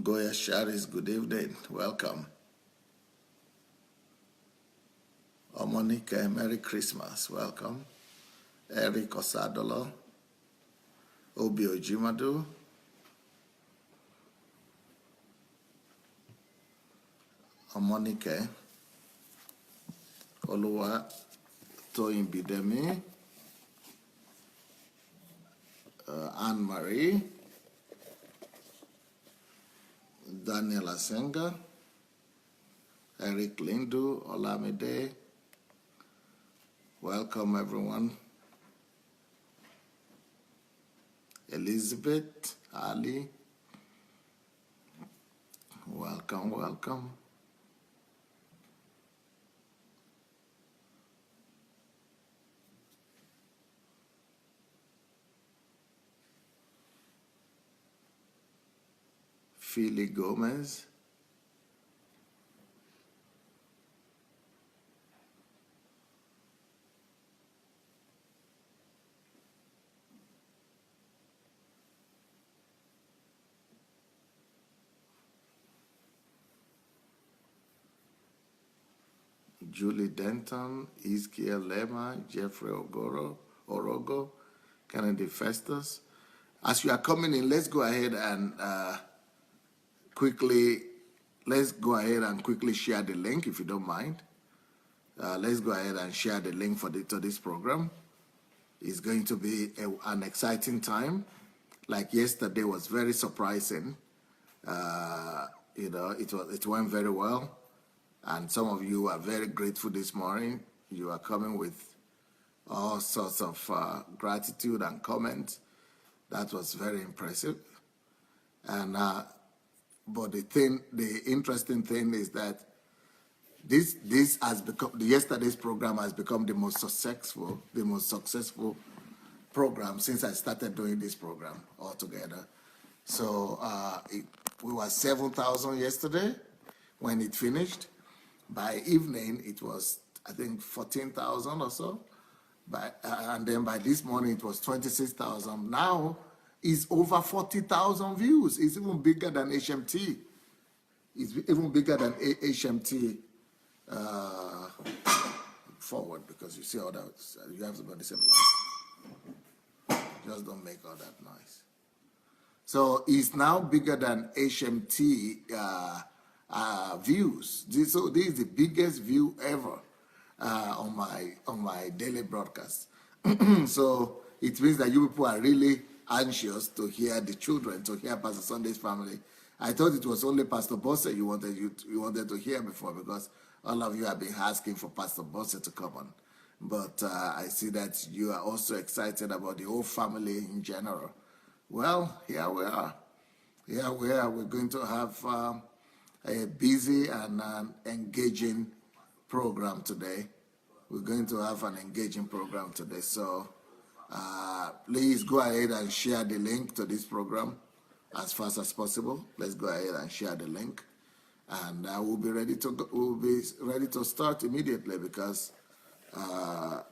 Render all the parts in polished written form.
Goya Sharis, good evening. Welcome. Omonika, Merry Christmas. Welcome. Eric Osadolo. Obi Ojimadu. Omonike. Oluwa Toyin Bidemi. Anne-Marie. Daniel Asenga. Eric Lindu. Olamide. Welcome, everyone. Elizabeth, Ali. Welcome, welcome. Philly Gomez. Julie Denton, Izkiel Lema, Jeffrey Orogo, Kennedy Festus. As you are coming in, let's go ahead and quickly share the link, if you don't mind. Let's go ahead and share the link to this program. It's going to be an exciting time. Like yesterday was very surprising. It went very well. And some of you are very grateful this morning. You are coming with all sorts of gratitude and comments. That was very impressive. And but the interesting thing is that this has become, yesterday's program has become the most successful program since I started doing this program altogether. So we were 7,000 yesterday when it finished. By evening, it was, I think, 14,000 or so. And then by this morning, it was 26,000. Now, it's over 40,000 views. It's even bigger than HMT. It's even bigger than HMT forward, because you see all that. You have to go on the same line. Just don't make all that noise. So it's now bigger than HMT views. This is the biggest view ever on my daily broadcast. So it means that you people are really anxious to hear the children, to hear Pastor Sunday's family. I thought it was only Pastor Bosse you wanted to hear before, because all of you have been asking for Pastor Bosse to come on. But I see that you are also excited about the whole family in general. Well, here we are. We're going to have a busy and engaging program today. We're going to have an engaging program today. So please go ahead and share the link to this program as fast as possible. Let's go ahead and share the link. And we'll be ready to start immediately, because the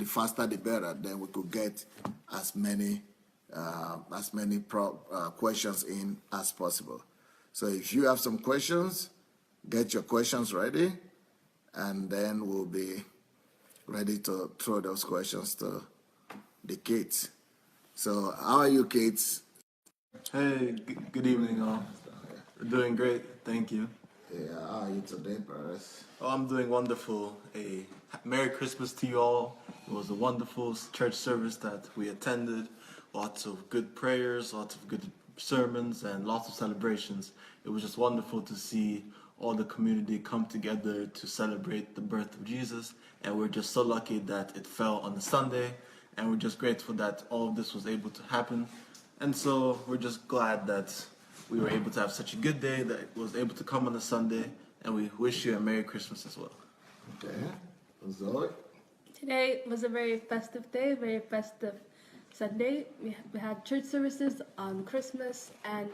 faster the better. Then we could get as many questions in as possible. So if you have some questions, get your questions ready, and then we'll be ready to throw those questions to the kids. So how are you, kids? Hey, good evening, all. We're doing great, thank you. Yeah, how are you today, Perez? Oh, I'm doing wonderful. A Merry Christmas to you all. It was a wonderful church service that we attended. Lots of good prayers, lots of good sermons, and lots of celebrations. It was just wonderful to see all the community come together to celebrate the birth of Jesus. And we're just so lucky that it fell on a Sunday. And we're just grateful that all of this was able to happen. And so we're just glad that we were able to have such a good day that it was able to come on a Sunday. And we wish you a Merry Christmas as well. Okay. Zoe? Today was a very festive day, very festive Sunday. We had church services on Christmas, and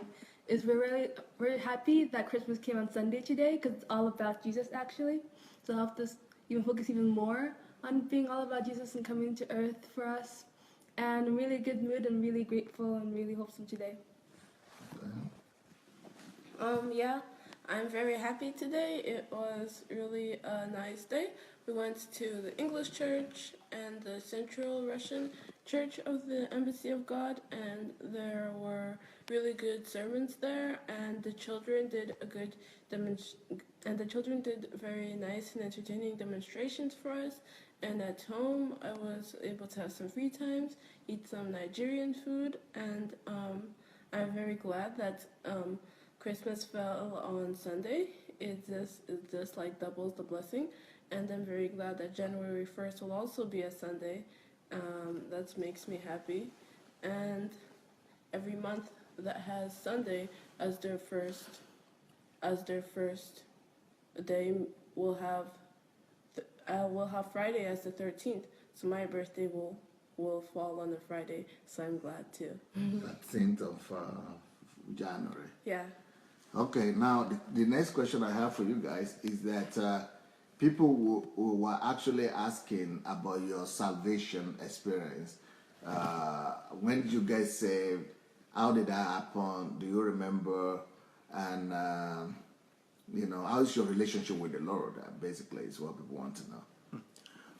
we're really happy that Christmas came on Sunday today, because it's all about Jesus actually. So it helped us even focus even more on being all about Jesus and coming to earth for us. And I'm really good mood and really grateful and really wholesome today. Okay. Yeah, I'm very happy today. It was really a nice day. We went to the English church and the Central Russian Church of the Embassy of God, and there were really good sermons there, and the children did a good and the children did very nice and entertaining demonstrations for us. And at home, I was able to have some free times, eat some Nigerian food, and I'm very glad that Christmas fell on Sunday. It just like doubles the blessing, and I'm very glad that January 1st will also be a Sunday. That makes me happy, and every month that has Sunday as their first day will have Friday as the 13th. So my birthday will fall on a Friday. So I'm glad too. 13th of January. Yeah. Okay, now the next question I have for you guys is that people who were actually asking about your salvation experience. When did you guys save? How did that happen? Do you remember? And how is your relationship with the Lord? Basically, is what people want to know.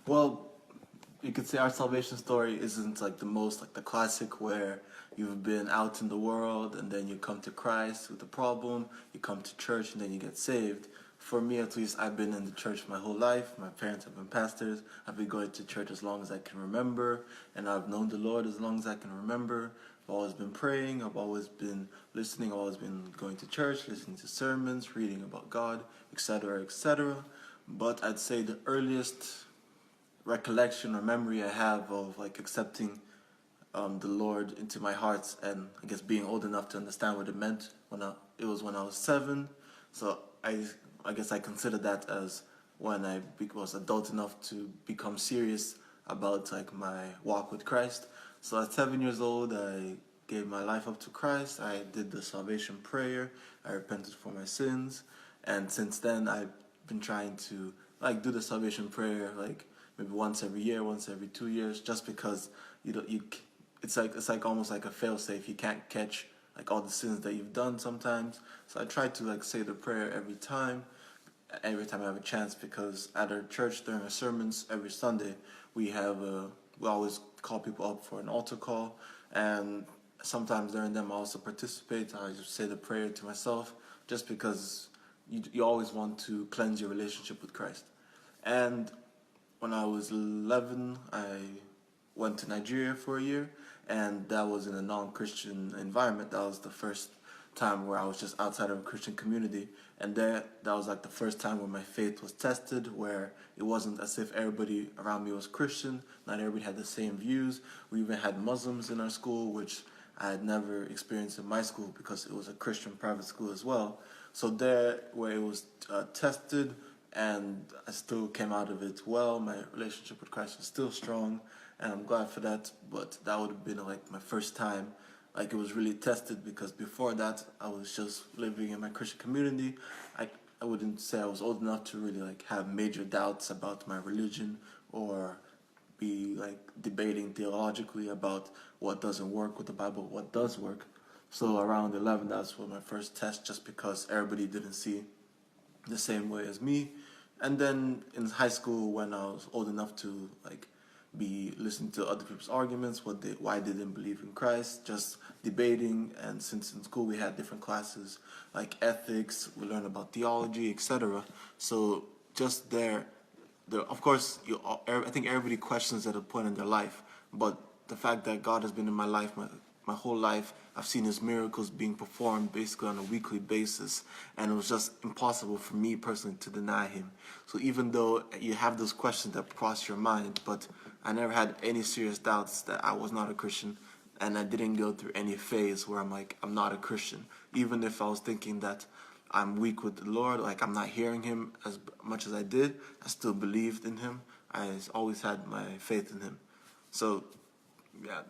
Well, you could say our salvation story isn't like the most like the classic where you've been out in the world and then you come to Christ with a problem, you come to church and then you get saved. For me at least, I've been in the church my whole life. My parents have been pastors. I've been going to church as long as I can remember, and I've known the Lord as long as I can remember. I've always been praying, I've always been listening, I've always been going to church, listening to sermons, reading about God, etc., etc. But I'd say the earliest recollection or memory I have of like accepting the Lord into my heart, and I guess being old enough to understand what it meant it was when I was 7. So I guess I consider that as when I was adult enough to become serious about like my walk with Christ. So at 7 years old, I gave my life up to Christ. I did the salvation prayer. I repented for my sins, and since then I've been trying to like do the salvation prayer like maybe once every year, once every 2 years, just because it's like almost like a fail-safe. You can't catch like all the sins that you've done sometimes. So I try to like say the prayer every time I have a chance, because at our church during our sermons every Sunday we always call people up for an altar call, and sometimes during them I also participate. I just say the prayer to myself, just because you always want to cleanse your relationship with Christ. And when I was 11, I went to Nigeria for a year, and that was in a non-Christian environment. That was the first time where I was just outside of a Christian community, and that was like the first time where my faith was tested, where it wasn't as if everybody around me was Christian. Not everybody had the same views. We even had Muslims in our school, which I had never experienced in my school because it was a Christian private school as well. So there, where it was tested, and I still came out of it well. My relationship with Christ was still strong, and I'm glad for that. But that would have been like my first time, like it was really tested, because before that I was just living in my Christian community. I wouldn't say I was old enough to really like have major doubts about my religion, or be like debating theologically about what doesn't work with the Bible, what does work. So around 11, that's was my first test, just because everybody didn't see the same way as me. And then in high school, when I was old enough to like be listening to other people's arguments, why they didn't believe in Christ, just debating. And since in school we had different classes like ethics, we learned about theology, etc. So just there, of course, I think everybody questions at a point in their life, but the fact that God has been in my life, my whole life, I've seen His miracles being performed basically on a weekly basis, and it was just impossible for me personally to deny Him. So even though you have those questions that cross your mind, but I never had any serious doubts that I was not a Christian, and I didn't go through any phase where I'm like, I'm not a Christian. Even if I was thinking that I'm weak with the Lord, like I'm not hearing Him as much as I did, I still believed in Him. I always had my faith in Him. So yeah,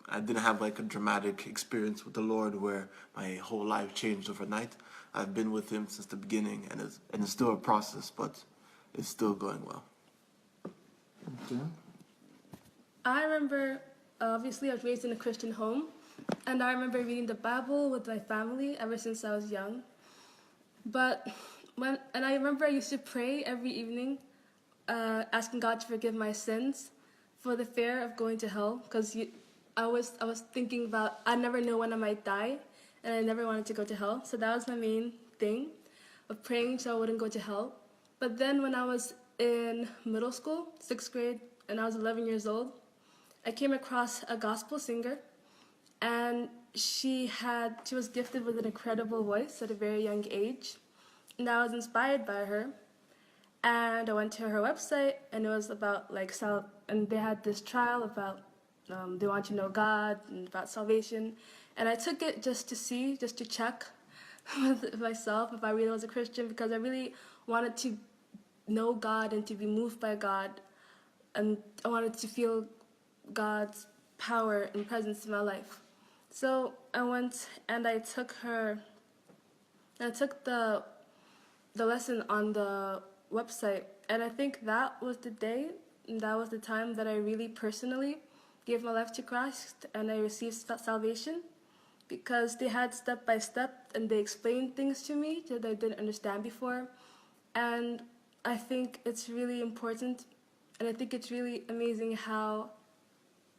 I didn't have like a dramatic experience with the Lord where my whole life changed overnight. I've been with Him since the beginning, and it's still a process, but it's still going well. Okay. I remember, obviously, I was raised in a Christian home, And I remember reading the Bible with my family ever since I was young. But I remember I used to pray every evening, asking God to forgive my sins for the fear of going to hell. Because I was thinking about, I never know when I might die, and I never wanted to go to hell. So that was my main thing, of praying so I wouldn't go to hell. But then when I was in middle school, 6th grade, and I was 11 years old, I came across a gospel singer, and she was gifted with an incredible voice at a very young age, and I was inspired by her. And I went to her website, and it was about and they had this trial about they want to know God and about salvation, and I took it just to check with myself if I really was a Christian, because I really wanted to know God and to be moved by God, and I wanted to feel God's power and presence in my life. So I went and I took the lesson on the website, and I think that was the day, and that was the time that I really personally gave my life to Christ and I received salvation, because they had step by step and they explained things to me that I didn't understand before. And I think it's really important, and I think it's really amazing how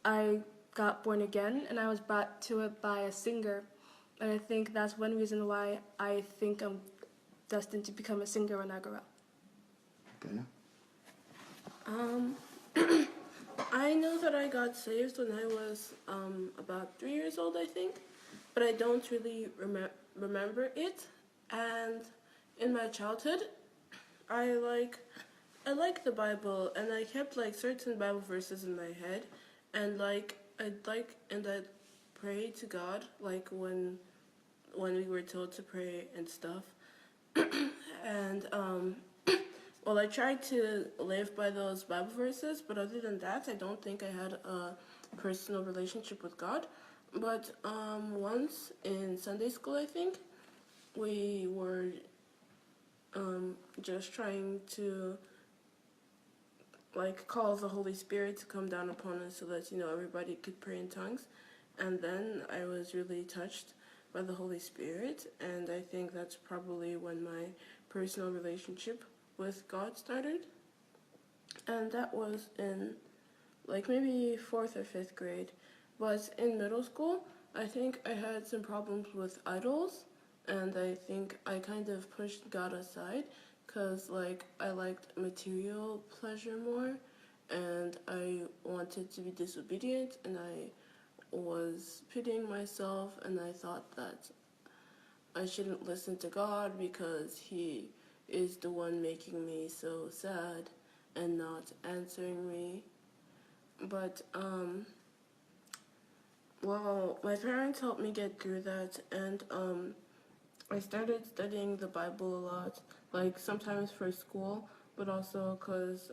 I got born again, and I was brought to it by a singer. And I think that's one reason why I think I'm destined to become a singer when I grow up. Okay. I know that I got saved when I was about 3 years old, I think, but I don't really remember it. And in my childhood, I like the Bible, and I kept certain Bible verses in my head, and I'd pray to God when we were told to pray and stuff. And well, I tried to live by those Bible verses, but other than that, I don't think I had a personal relationship with God. But once in Sunday school, I think, we were just trying to call the Holy Spirit to come down upon us so that everybody could pray in tongues. And then I was really touched by the Holy Spirit, and I think that's probably when my personal relationship with God started. And that was in maybe 4th or 5th grade. But in middle school, I think I had some problems with idols, and I think I kind of pushed God aside, because I liked material pleasure more, and I wanted to be disobedient, and I was pitying myself, and I thought that I shouldn't listen to God because He is the one making me so sad and not answering me. But well, my parents helped me get through that, and I started studying the Bible a lot, sometimes for school, but also because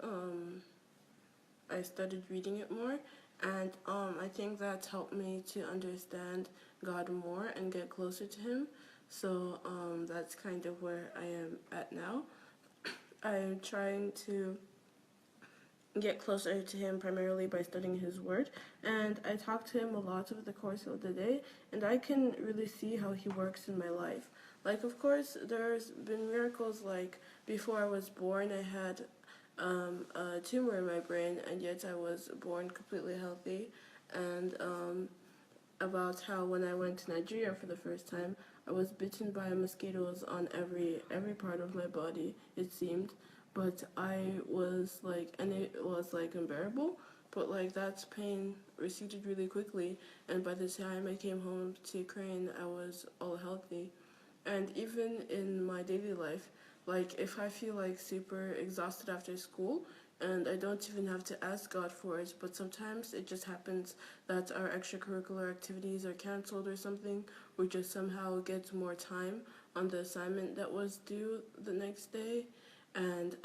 I started reading it more, and I think that's helped me to understand God more and get closer to Him. So that's kind of where I am at now. I'm trying to get closer to Him primarily by studying His Word, and I talk to Him a lot over the course of the day, and I can really see how He works in my life. Of course, there's been miracles, before I was born, I had a tumor in my brain, and yet I was born completely healthy. And about how when I went to Nigeria for the first time, I was bitten by mosquitoes on every part of my body, it seemed. But I was and it was unbearable, but that pain receded really quickly, and by the time I came home to Ukraine, I was all healthy. And even in my daily life, if I feel super exhausted after school, and I don't even have to ask God for it, but sometimes it just happens that our extracurricular activities are canceled or something, or just somehow get more time on the assignment that was due the next day. And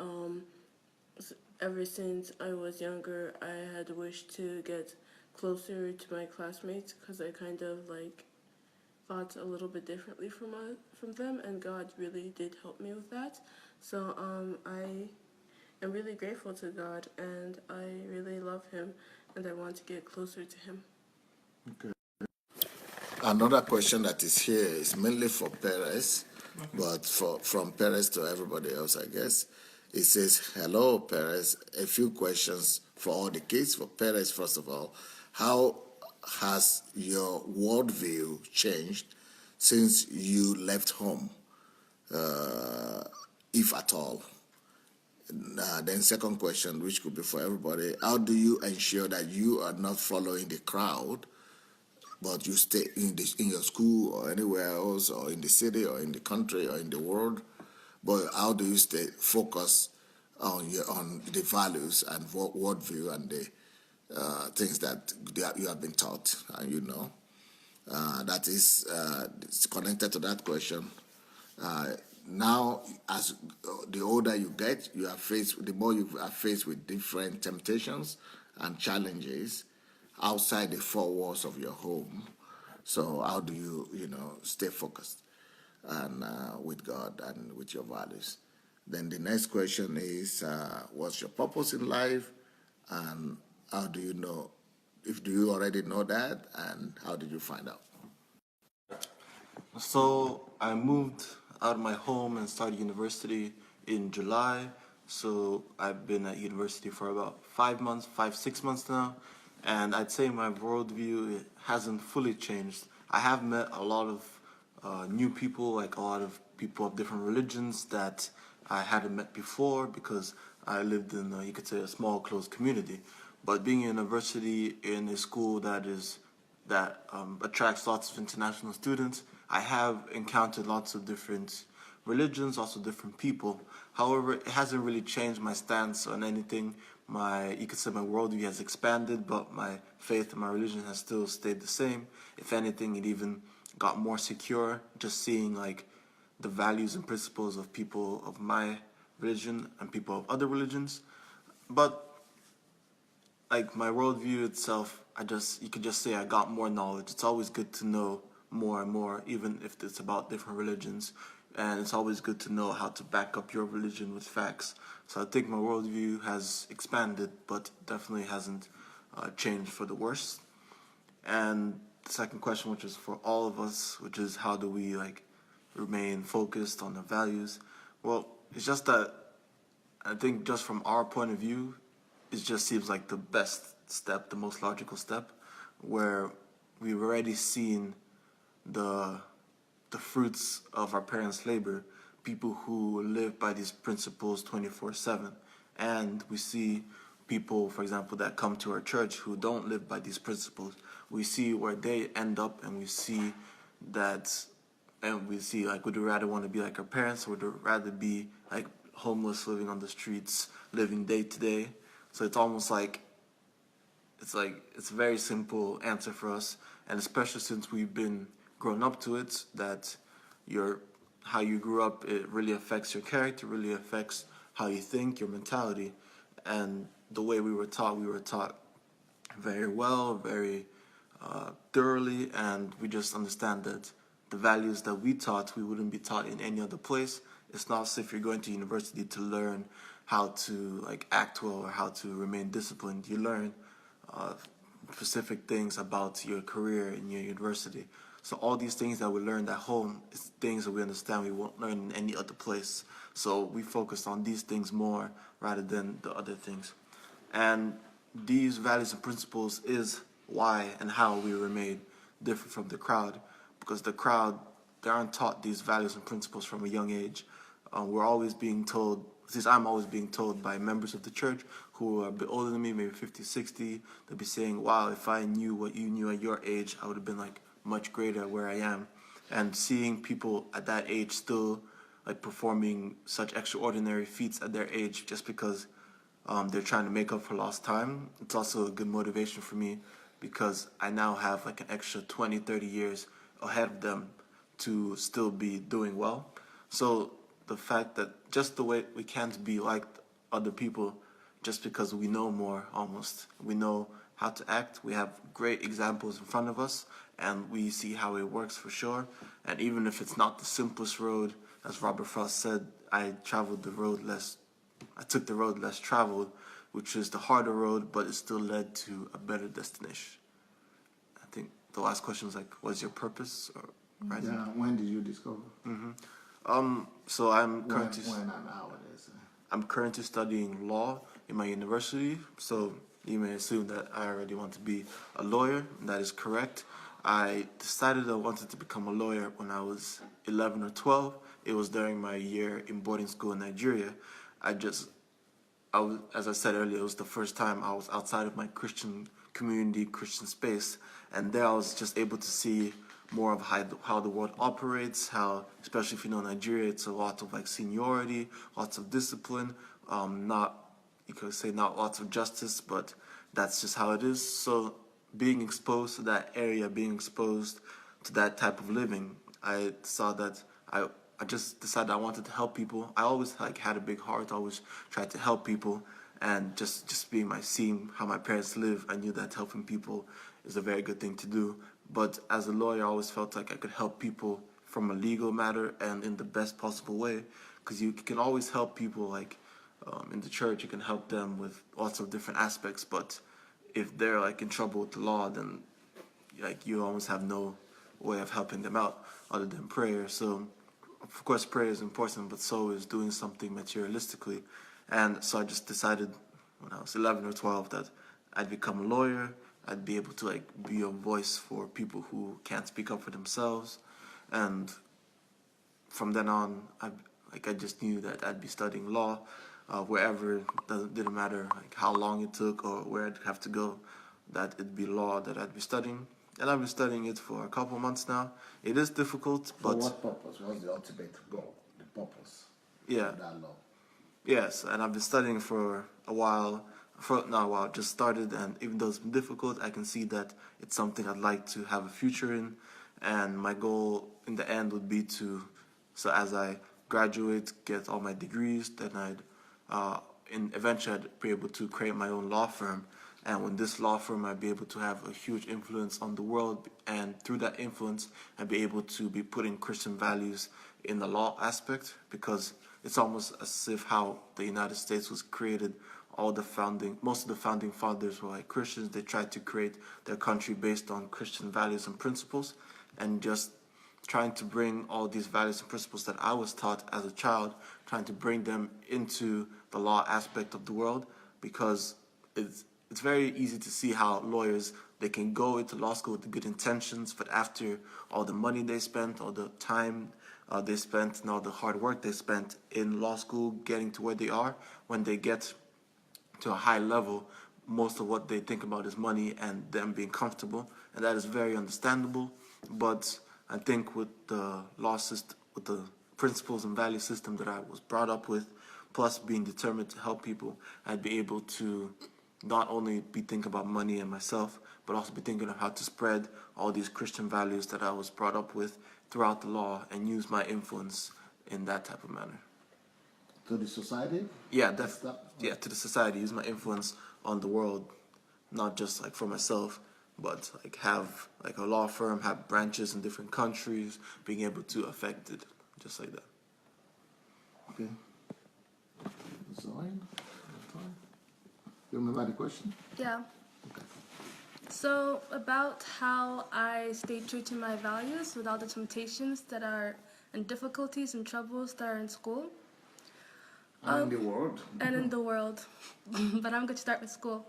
ever since I was younger, I had wished to get closer to my classmates, because I kind of thought a little bit differently from them, and God really did help me with that. So I am really grateful to God, and I really love Him, and I want to get closer to Him. Okay. Another question that is here is mainly for Perez, but from Perez to everybody else, I guess. It says, hello, Perez. A few questions for all the kids. For Perez, first of all, how has your worldview changed since you left home, if at all? Then second question, which could be for everybody, how do you ensure that you are not following the crowd, but you stay in your school or anywhere else, or in the city or in the country or in the world? But how do you stay focused on the values and worldview and the things that you have been taught and you know? That is it's connected to that question. Now, as the older you get, the more you are faced with different temptations and challenges outside the four walls of your home. So how do you, stay focused and with God and with your values? Then the next question is, what's your purpose in life, and how do you know? Do you already know that, and how did you find out? So I moved out of my home and started university in July. So I've been at university for about 6 months now. And I'd say my worldview hasn't fully changed. I have met a lot of new people, like a lot of people of different religions that I hadn't met before because I lived in, you could say, a small, closed community. But being in university in a school that attracts lots of international students, I have encountered lots of different religions, also different people. However, it hasn't really changed my stance on anything. You could say my worldview has expanded, but my faith and my religion has still stayed the same. If anything, it even got more secure, just seeing like the values and principles of people of my religion and people of other religions. But like my worldview itself, you could just say I got more knowledge. It's always good to know more and more, even if it's about different religions. And it's always good to know how to back up your religion with facts. So I think my worldview has expanded, but definitely hasn't changed for the worse. And the second question, which is for all of us, which is how do we remain focused on the values? Well, it's just that I think just from our point of view, it just seems like the best step, the most logical step, where we've already seen the fruits of our parents' labor, people who live by these principles 24/7. And we see people, for example, that come to our church who don't live by these principles. We see where they end up, and we see would we rather want to be like our parents, or would we rather be like homeless, living on the streets, living day to day? So it's almost it's a very simple answer for us, and especially since we've been grown up to it, that how you grew up, it really affects your character, really affects how you think, your mentality. And the way we were taught very well, very thoroughly, and we just understand that the values that we taught, we wouldn't be taught in any other place. It's not as if you're going to university to learn how to act well or how to remain disciplined. You learn specific things about your career in your university. So all these things that we learned at home is things that we understand we won't learn in any other place. So we focused on these things more rather than the other things. And these values and principles is why and how we were made different from the crowd. Because the crowd, they aren't taught these values and principles from a young age. We're always being told, since I'm always being told by members of the church who are a bit older than me, maybe 50, 60, they'll be saying, wow, if I knew what you knew at your age, I would have been much greater at where I am. And seeing people at that age still performing such extraordinary feats at their age just because they're trying to make up for lost time, it's also a good motivation for me, because I now have an extra 20, 30 years ahead of them to still be doing well. So the fact that just the way we can't be like other people just because we know more, almost. We know how to act. We have great examples in front of us, and we see how it works for sure. And even if it's not the simplest road, as Robert Frost said, I took the road less traveled, which is the harder road, but it still led to a better destination. I think the last question was like, what's your purpose? Or, right? Yeah, when did you discover? So I'm currently When and how it is. I'm currently studying law in my university. So you may assume that I already want to be a lawyer. That is correct. I decided I wanted to become a lawyer when I was 11 or 12. It was during my year in boarding school in Nigeria. I was, as I said earlier, it was the first time I was outside of my Christian community, Christian space, and there I was just able to see more of how the world operates, how, especially if you know Nigeria, it's a lot of like seniority, lots of discipline, not, you could say not lots of justice, but that's just how it is. So being exposed to that area, being exposed to that type of living, I saw that I just decided I wanted to help people. I always like had a big heart, always tried to help people, and just seeing how my parents live, I knew that helping people is a very good thing to do. But as a lawyer, I always felt like I could help people from a legal matter and in the best possible way, because you can always help people like in the church. You can help them with lots of different aspects, but if they're like in trouble with the law, then like you almost have no way of helping them out other than prayer. So of course prayer is important, but so is doing something materialistically. And so I just decided when I was 11 or 12 that I'd become a lawyer. I'd be able to like be a voice for people who can't speak up for themselves. And from then on, I just knew that I'd be studying law wherever. Didn't matter like how long it took or where I'd have to go, that it'd be law that I'd be studying. And I've been studying it for a couple months now. It is difficult, For but what purpose? What's the ultimate goal? The purpose yeah, of that law? yes. And I've been studying for a while. For not a while, just started, and even though it's been difficult, I can see that it's something I'd like to have a future in. And my goal in the end would be so as I graduate, get all my degrees, then eventually I'd be able to create my own law firm. And with this law firm, I'd be able to have a huge influence on the world, and through that influence, I'd be able to be putting Christian values in the law aspect, because it's almost as if how the United States was created. Most of the founding fathers were like Christians. They tried to create their country based on Christian values and principles, and just trying to bring all these values and principles that I was taught as a child, trying to bring them into the law aspect of the world, because it's very easy to see how lawyers, they can go into law school with good intentions, but after all the money they spent, all the time they spent, and all the hard work they spent in law school getting to where they are, when they get to a high level, most of what they think about is money and them being comfortable, and that is very understandable. But I think with the law system, with the principles and value system that I was brought up with, plus being determined to help people, I'd be able to not only be thinking about money and myself, but also be thinking of how to spread all these Christian values that I was brought up with throughout the law, and use my influence in that type of manner. To the society? Yeah, to the society, use my influence on the world, not just like for myself, but like have like a law firm, have branches in different countries, being able to affect it, just like that. Okay. Zoe? You remember the question? Yeah. So about how I stay true to my values with all the temptations that are and difficulties and troubles that are in school. And in the world. And in the world. But I'm going to start with school.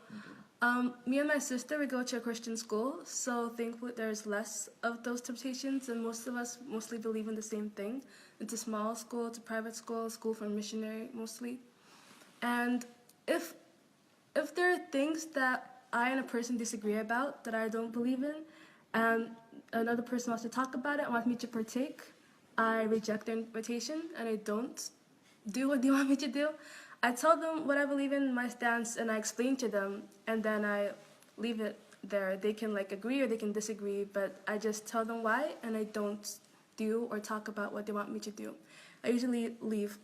Me and my sister, we go to a Christian school, so thankfully there's less of those temptations, and most of us mostly believe in the same thing. It's a small school, it's a private school, school for missionary mostly. And if there are things that I and a person disagree about, that I don't believe in, and another person wants to talk about it and wants me to partake, I reject their invitation and I don't do what they want me to do. I tell them what I believe in, my stance, and I explain to them, and then I leave it there. They can like agree or they can disagree, but I just tell them why, and I don't do or talk about what they want me to do. I usually leave.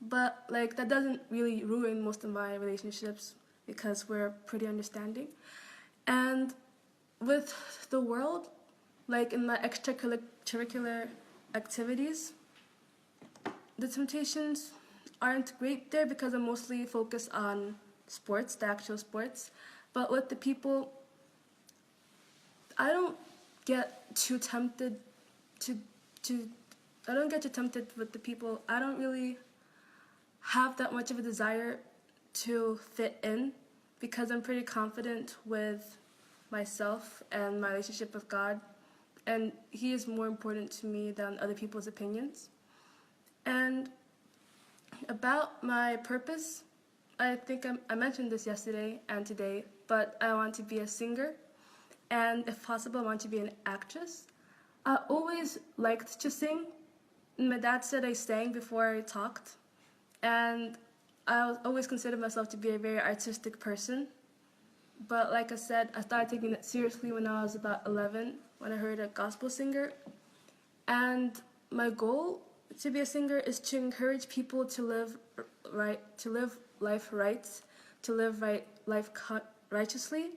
But like that doesn't really ruin most of my relationships, because we're pretty understanding. And with the world, like in my extracurricular activities, the temptations aren't great there, because I'm mostly focused on sports, the actual sports. But with the people, I don't get too tempted to I don't get too tempted with the people. I don't really have that much of a desire to fit in because I'm pretty confident with myself and my relationship with God, and He is more important to me than other people's opinions. And about my purpose, I think I mentioned this yesterday and today, but I want to be a singer, and if possible, I want to be an actress. I always liked to sing. My dad said I sang before I talked, and I always considered myself to be a very artistic person. But like I said, I started taking it seriously when I was about 11, when I heard a gospel singer. And my goal to be a singer is to encourage people to live right, to live life right, to live life righteously.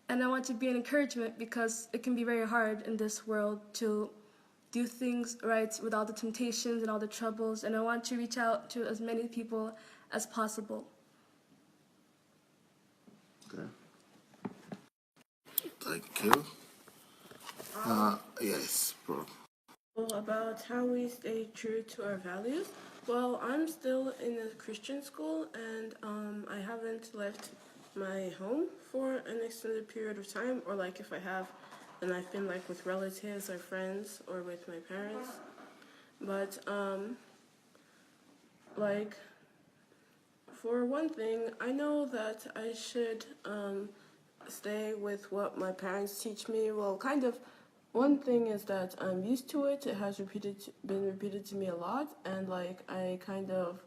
And I want to be an encouragement because it can be very hard in this world to do things right with all the temptations and all the troubles. And I want to reach out to as many people as possible. Okay. Thank you. Yes, bro. Well, about how we stay true to our values. Well, I'm still in a Christian school, and I haven't left my home for an extended period of time, or like if I have, then I've been like with relatives or friends or with my parents. But like for one thing, I know that I should stay with what my parents teach me. Well, kind of. One thing is that I'm used to it. It has been repeated to me a lot, and like I kind of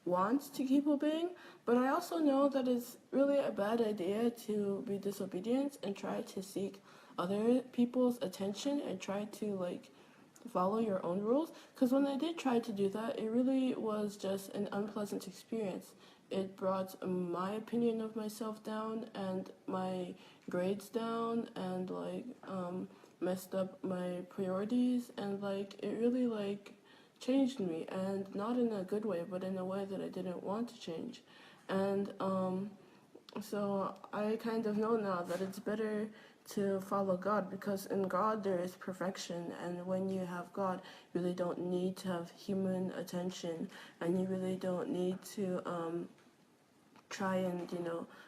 want to keep obeying. But I also know that it's really a bad idea to be disobedient and try to seek other people's attention and try to like follow your own rules. Because when I did try to do that, it really was just an unpleasant experience. It brought my opinion of myself down and my grades down, and like messed up my priorities, and like it really like changed me, and not in a good way, but in a way that I didn't want to change. And so I kind of know now that it's better to follow God, because in God there is perfection, and when you have God, you really don't need to have human attention, and you really don't need to try and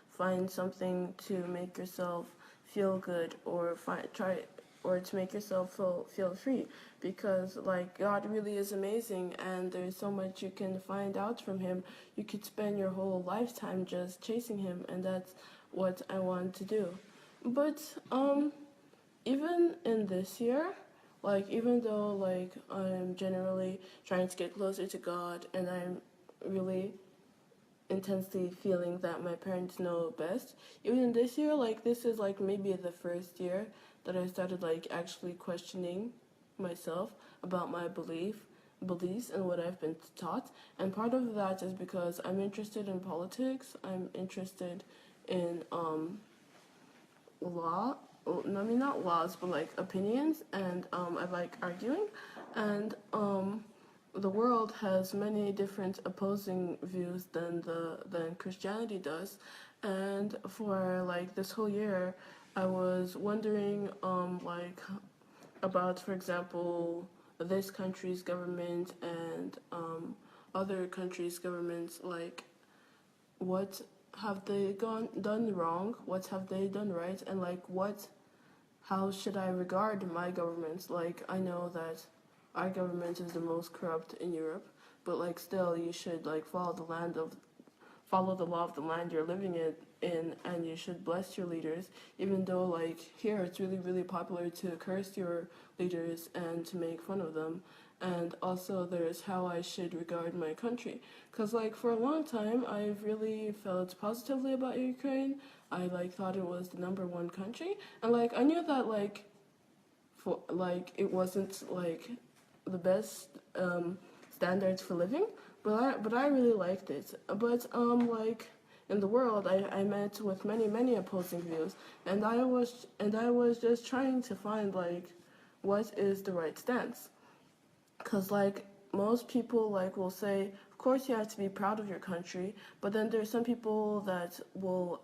find something to make yourself feel good, or to make yourself feel free, because like God really is amazing, and there's so much you can find out from Him. You could spend your whole lifetime just chasing Him, and that's what I want to do. But even in this year, like even though like I'm generally trying to get closer to God, and I'm really intensely feeling that my parents know best, even in this year, like this is like maybe the first year that I started like actually questioning myself about my beliefs and what I've been taught. And part of that is because I'm interested in politics. I'm interested in law. Well, I mean, not laws, but like opinions, and I like arguing. And the world has many different opposing views than Christianity does. And for like this whole year, I was wondering like about, for example, this country's government and other countries' governments, like what have they done wrong, what have they done right, and like how should I regard my government. Like I know that our government is the most corrupt in Europe, but like still you should like follow the law of the land you're living in, and you should bless your leaders, even though like here it's really, really popular to curse your leaders and to make fun of them. And also there's how I should regard my country, because like for a long time I've really felt positively about Ukraine. I like thought it was the #1 country, and like I knew that like for like it wasn't like the best standards for living, but I really liked it. But like in the world, I met with many opposing views, and I was just trying to find like what is the right stance, because like most people like will say, of course you have to be proud of your country, but then there's some people that will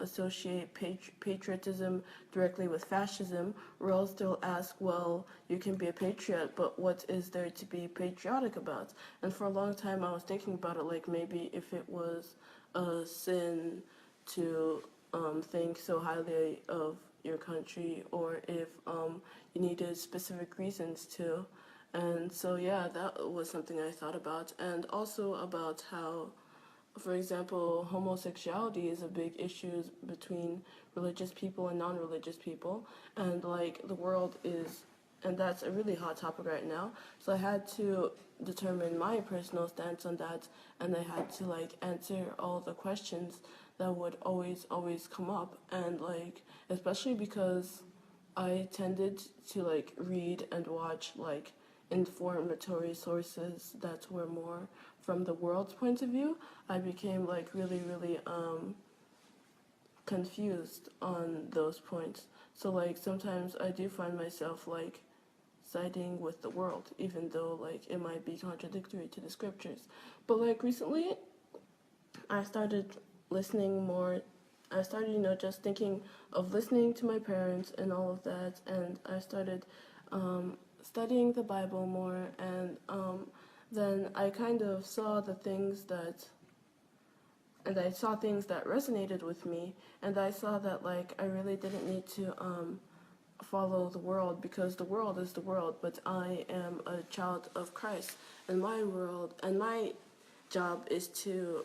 associate patriotism directly with fascism, or else they'll ask, well, you can be a patriot, but what is there to be patriotic about? And for a long time I was thinking about it, like maybe if it was a sin to think so highly of your country, or if you needed specific reasons to. And so yeah, that was something I thought about, and also about how, for example, homosexuality is a big issue between religious people and non-religious people, and like the world is, and that's a really hot topic right now. So I had to determine my personal stance on that, and I had to like answer all the questions that would always come up, and like especially because I tended to like read and watch like informatory sources that were more from the world's point of view. I became like really confused on those points. So like sometimes I do find myself like siding with the world, even though like it might be contradictory to the scriptures. But like recently I started listening more. I started, just thinking of listening to my parents and all of that, and I started studying the Bible more, and then I kind of saw I saw things that resonated with me, and I saw that like I really didn't need to follow the world, because the world is the world, but I am a child of Christ, and my job is to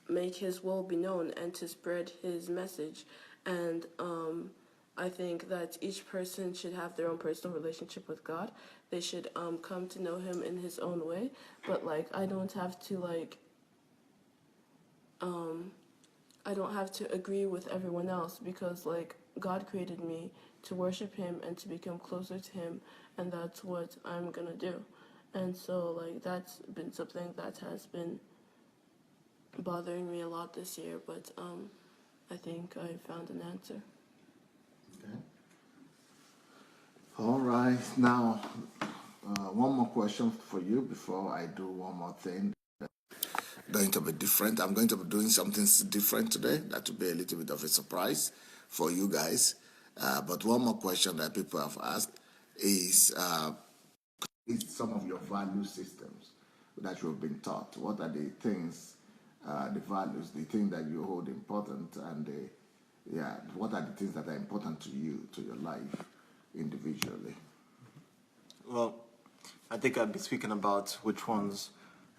make his will be known and to spread his message. And I think that each person should have their own personal relationship with God. They should come to know him in his own way, but like I don't have to agree with everyone else, because like God created me to worship him and to become closer to him, and that's what I'm gonna do. And so like that's been something that has been bothering me a lot this year, but I think I found an answer. Okay. All right. Now, one more question for you before I do one more thing. Going to be different. I'm going to be doing something different today. That will be a little bit of a surprise for you guys. But one more question that people have asked is some of your value systems that you've been taught. What are the things, the values, the things that you hold important, and what are the things that are important to you, to your life individually? Well, I think I'd be speaking about which ones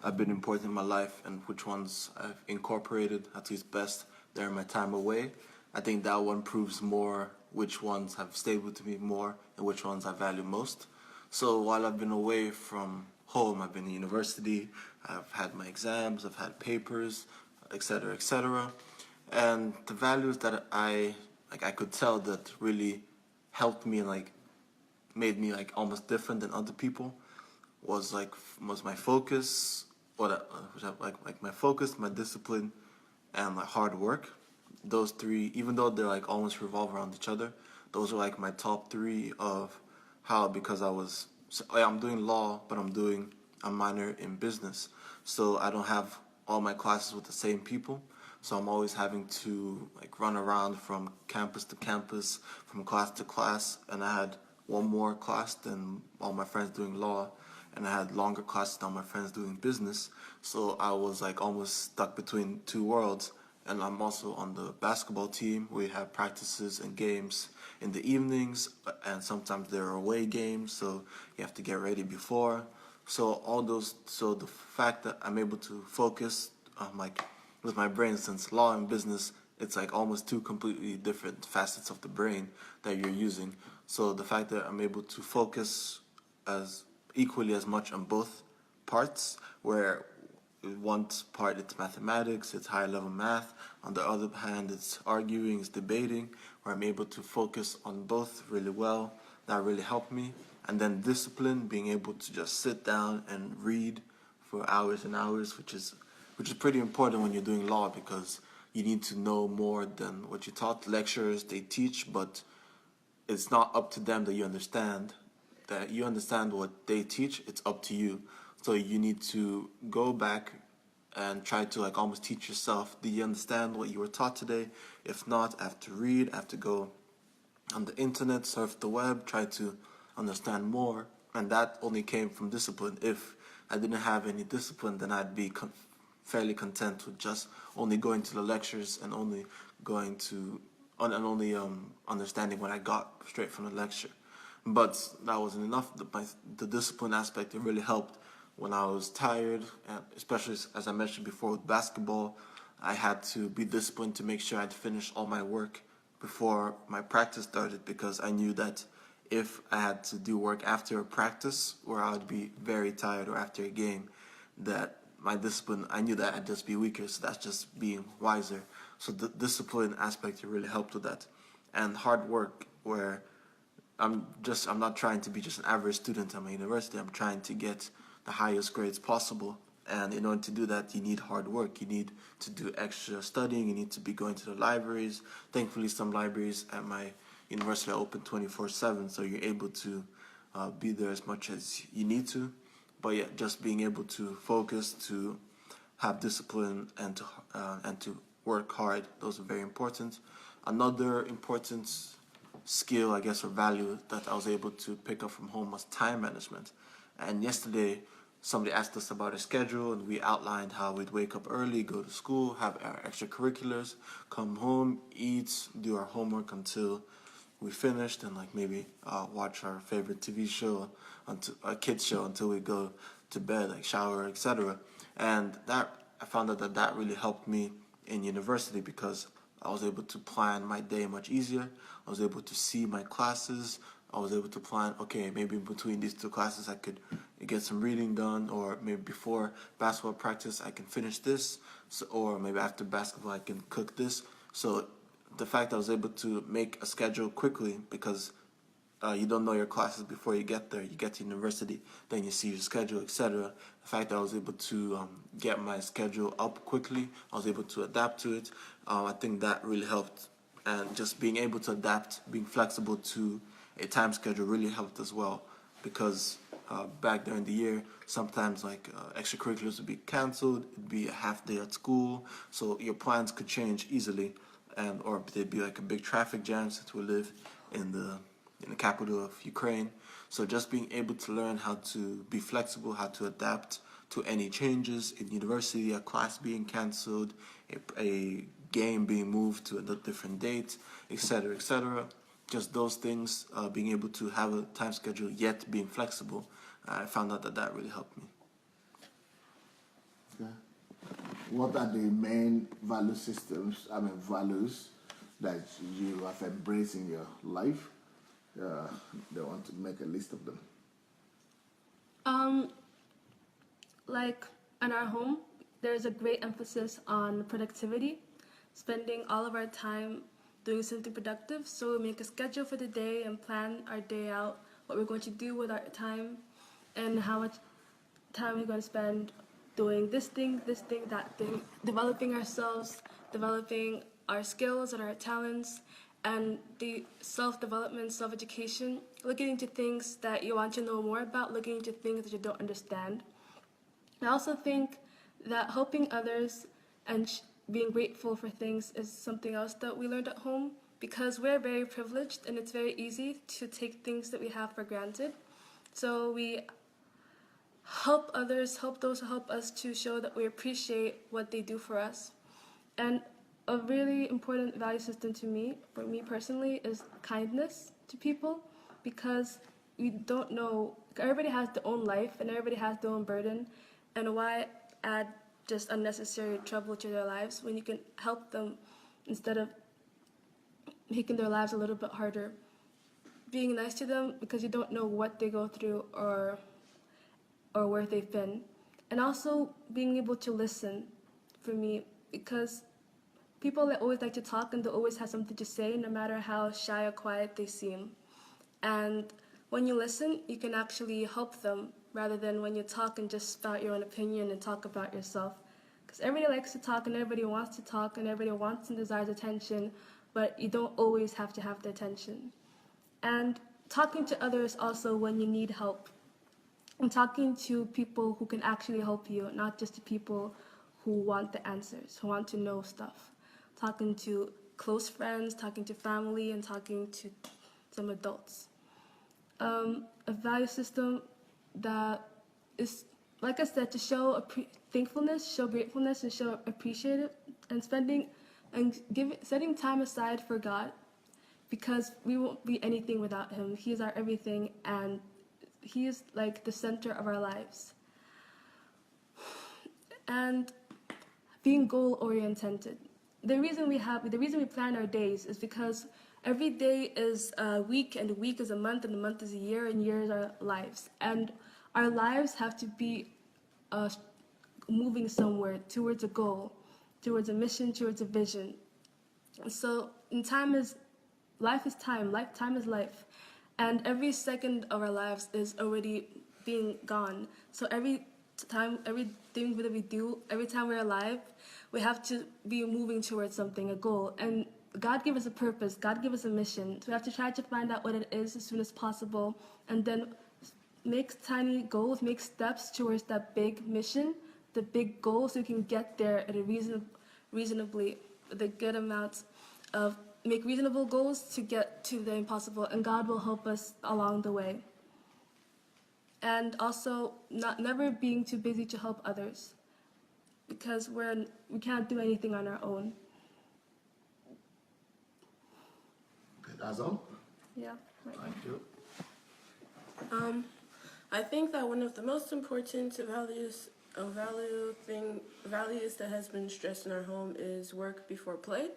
have been important in my life and which ones I've incorporated at least best during my time away. I think that one proves more which ones have stayed with me more and which ones I value most. So while I've been away from home, I've been in university, I've had my exams, I've had papers, etc., etc. And the values that I could tell that really helped me and like made me like almost different than other people was my focus, my focus, my discipline, and my hard work. Those three, even though they're like almost revolve around each other, those are like my top three of how, because I'm doing law, but I'm doing a minor in business, so I don't have all my classes with the same people. So I'm always having to like run around from campus to campus, from class to class, and I had one more class than all my friends doing law, and I had longer classes than all my friends doing business. So I was like almost stuck between two worlds. And I'm also on the basketball team. We have practices and games in the evenings, and sometimes there are away games, so you have to get ready before. So the fact that I'm able to focus like with my brain, since law and business, it's like almost two completely different facets of the brain that you're using. So the fact that I'm able to focus as equally as much on both parts, where one part it's mathematics, it's high level math, on the other hand it's arguing, it's debating, where I'm able to focus on both really well. That really helped me. And then discipline, being able to just sit down and read for hours and hours, which is pretty important when you're doing law, because you need to know more than what you taught. Lecturers, they teach, but it's not up to them that you understand what they teach. It's up to you. So you need to go back and try to like almost teach yourself, do you understand what you were taught today? If not, I have to read, I have to go on the internet, surf the web, try to understand more. And that only came from discipline. If I didn't have any discipline, then I'd be fairly content with just only going to the lectures and only going to and only understanding what I got straight from the lecture. But that wasn't enough. The discipline aspect, it really helped when I was tired, and especially as I mentioned before with basketball. I had to be disciplined to make sure I'd finish all my work before my practice started, because I knew that if I had to do work after a practice where I would be very tired, or after a game, that my discipline, I knew that I'd just be weaker. So that's just being wiser. So the discipline aspect, it really helped with that. And hard work, where I'm not trying to be just an average student at my university. I'm trying to get the highest grades possible. And in order to do that, you need hard work. You need to do extra studying. You need to be going to the libraries. Thankfully, some libraries at my university are open 24/7, so you're able to be there as much as you need to. But yeah, just being able to focus, to have discipline, and to work hard, those are very important. Another important skill, I guess, or value that I was able to pick up from home was time management. And yesterday, somebody asked us about a schedule, and we outlined how we'd wake up early, go to school, have our extracurriculars, come home, eat, do our homework until we finished, and like maybe watch our favorite TV show, until a kids show, until we go to bed, like shower, etc. And that I found out that really helped me in university, because I was able to plan my day much easier. I was able to see my classes. I was able to plan, okay, maybe in between these two classes I could get some reading done, or maybe before basketball practice I can finish this, so, or maybe after basketball I can cook this. So the fact that I was able to make a schedule quickly, because you don't know your classes before you get there. You get to university, then you see your schedule, etc. The fact that I was able to get my schedule up quickly, I was able to adapt to it. I think that really helped. And just being able to adapt, being flexible to a time schedule really helped as well. Because back during the year, sometimes like extracurriculars would be canceled, it'd be a half day at school, so your plans could change easily, and or there'd be like a big traffic jam, since we live in the capital of Ukraine. So just being able to learn how to be flexible, how to adapt to any changes in university, a class being canceled, a game being moved to a different date, etc., etc. Just those things, being able to have a time schedule yet being flexible, I found out that really helped me. Okay. What are the main value systems, values that you have embraced in your life? They want to make a list of them. Like in our home, there's a great emphasis on productivity, spending all of our time doing something productive. So we make a schedule for the day and plan our day out, what we're going to do with our time, and how much time we're going to spend doing this thing, that thing, developing ourselves, developing our skills and our talents, and the self-development, self-education, looking into things that you want to know more about, looking into things that you don't understand. I also think that helping others and being grateful for things is something else that we learned at home, because we're very privileged and it's very easy to take things that we have for granted. So we help others, help those who help us, to show that we appreciate what they do for us. And a really important value system to me, for me personally, is kindness to people, because we don't know, everybody has their own life and everybody has their own burden, and why add just unnecessary trouble to their lives when you can help them instead of making their lives a little bit harder. Being nice to them, because you don't know what they go through or where they've been. And also being able to listen, for me, because people that always like to talk and they always have something to say, no matter how shy or quiet they seem. And when you listen, you can actually help them, rather than when you talk and just spout your own opinion and talk about yourself. Because everybody likes to talk and everybody wants to talk and everybody wants and desires attention, but you don't always have to have the attention. And talking to others also when you need help. And talking to people who can actually help you, not just to people who want the answers, who want to know stuff. Talking to close friends, talking to family, and talking to some adults. A value system that is, like I said, to show thankfulness, show gratefulness, and show appreciation, and setting time aside for God, because we won't be anything without Him. He is our everything, and He is like the center of our lives. And being goal oriented. The reason we plan our days is because every day is a week, and a week is a month, and a month is a year, and years are lives. And our lives have to be moving somewhere towards a goal, towards a mission, towards a vision. And so, life is time. Time is life, and every second of our lives is already being gone. So everything that we do, every time we're alive, we have to be moving towards something, a goal. And God gave us a purpose. God gave us a mission. So we have to try to find out what it is as soon as possible, and then make tiny goals, make steps towards that big mission, the big goal, so we can get there at a reasonably, with a good amount of, make reasonable goals to get to the impossible, and God will help us along the way. And also, never being too busy to help others, because we can't do anything on our own. Okay, that's all. Yeah. Right. Thank you. I think that one of the most important values that has been stressed in our home is work before play,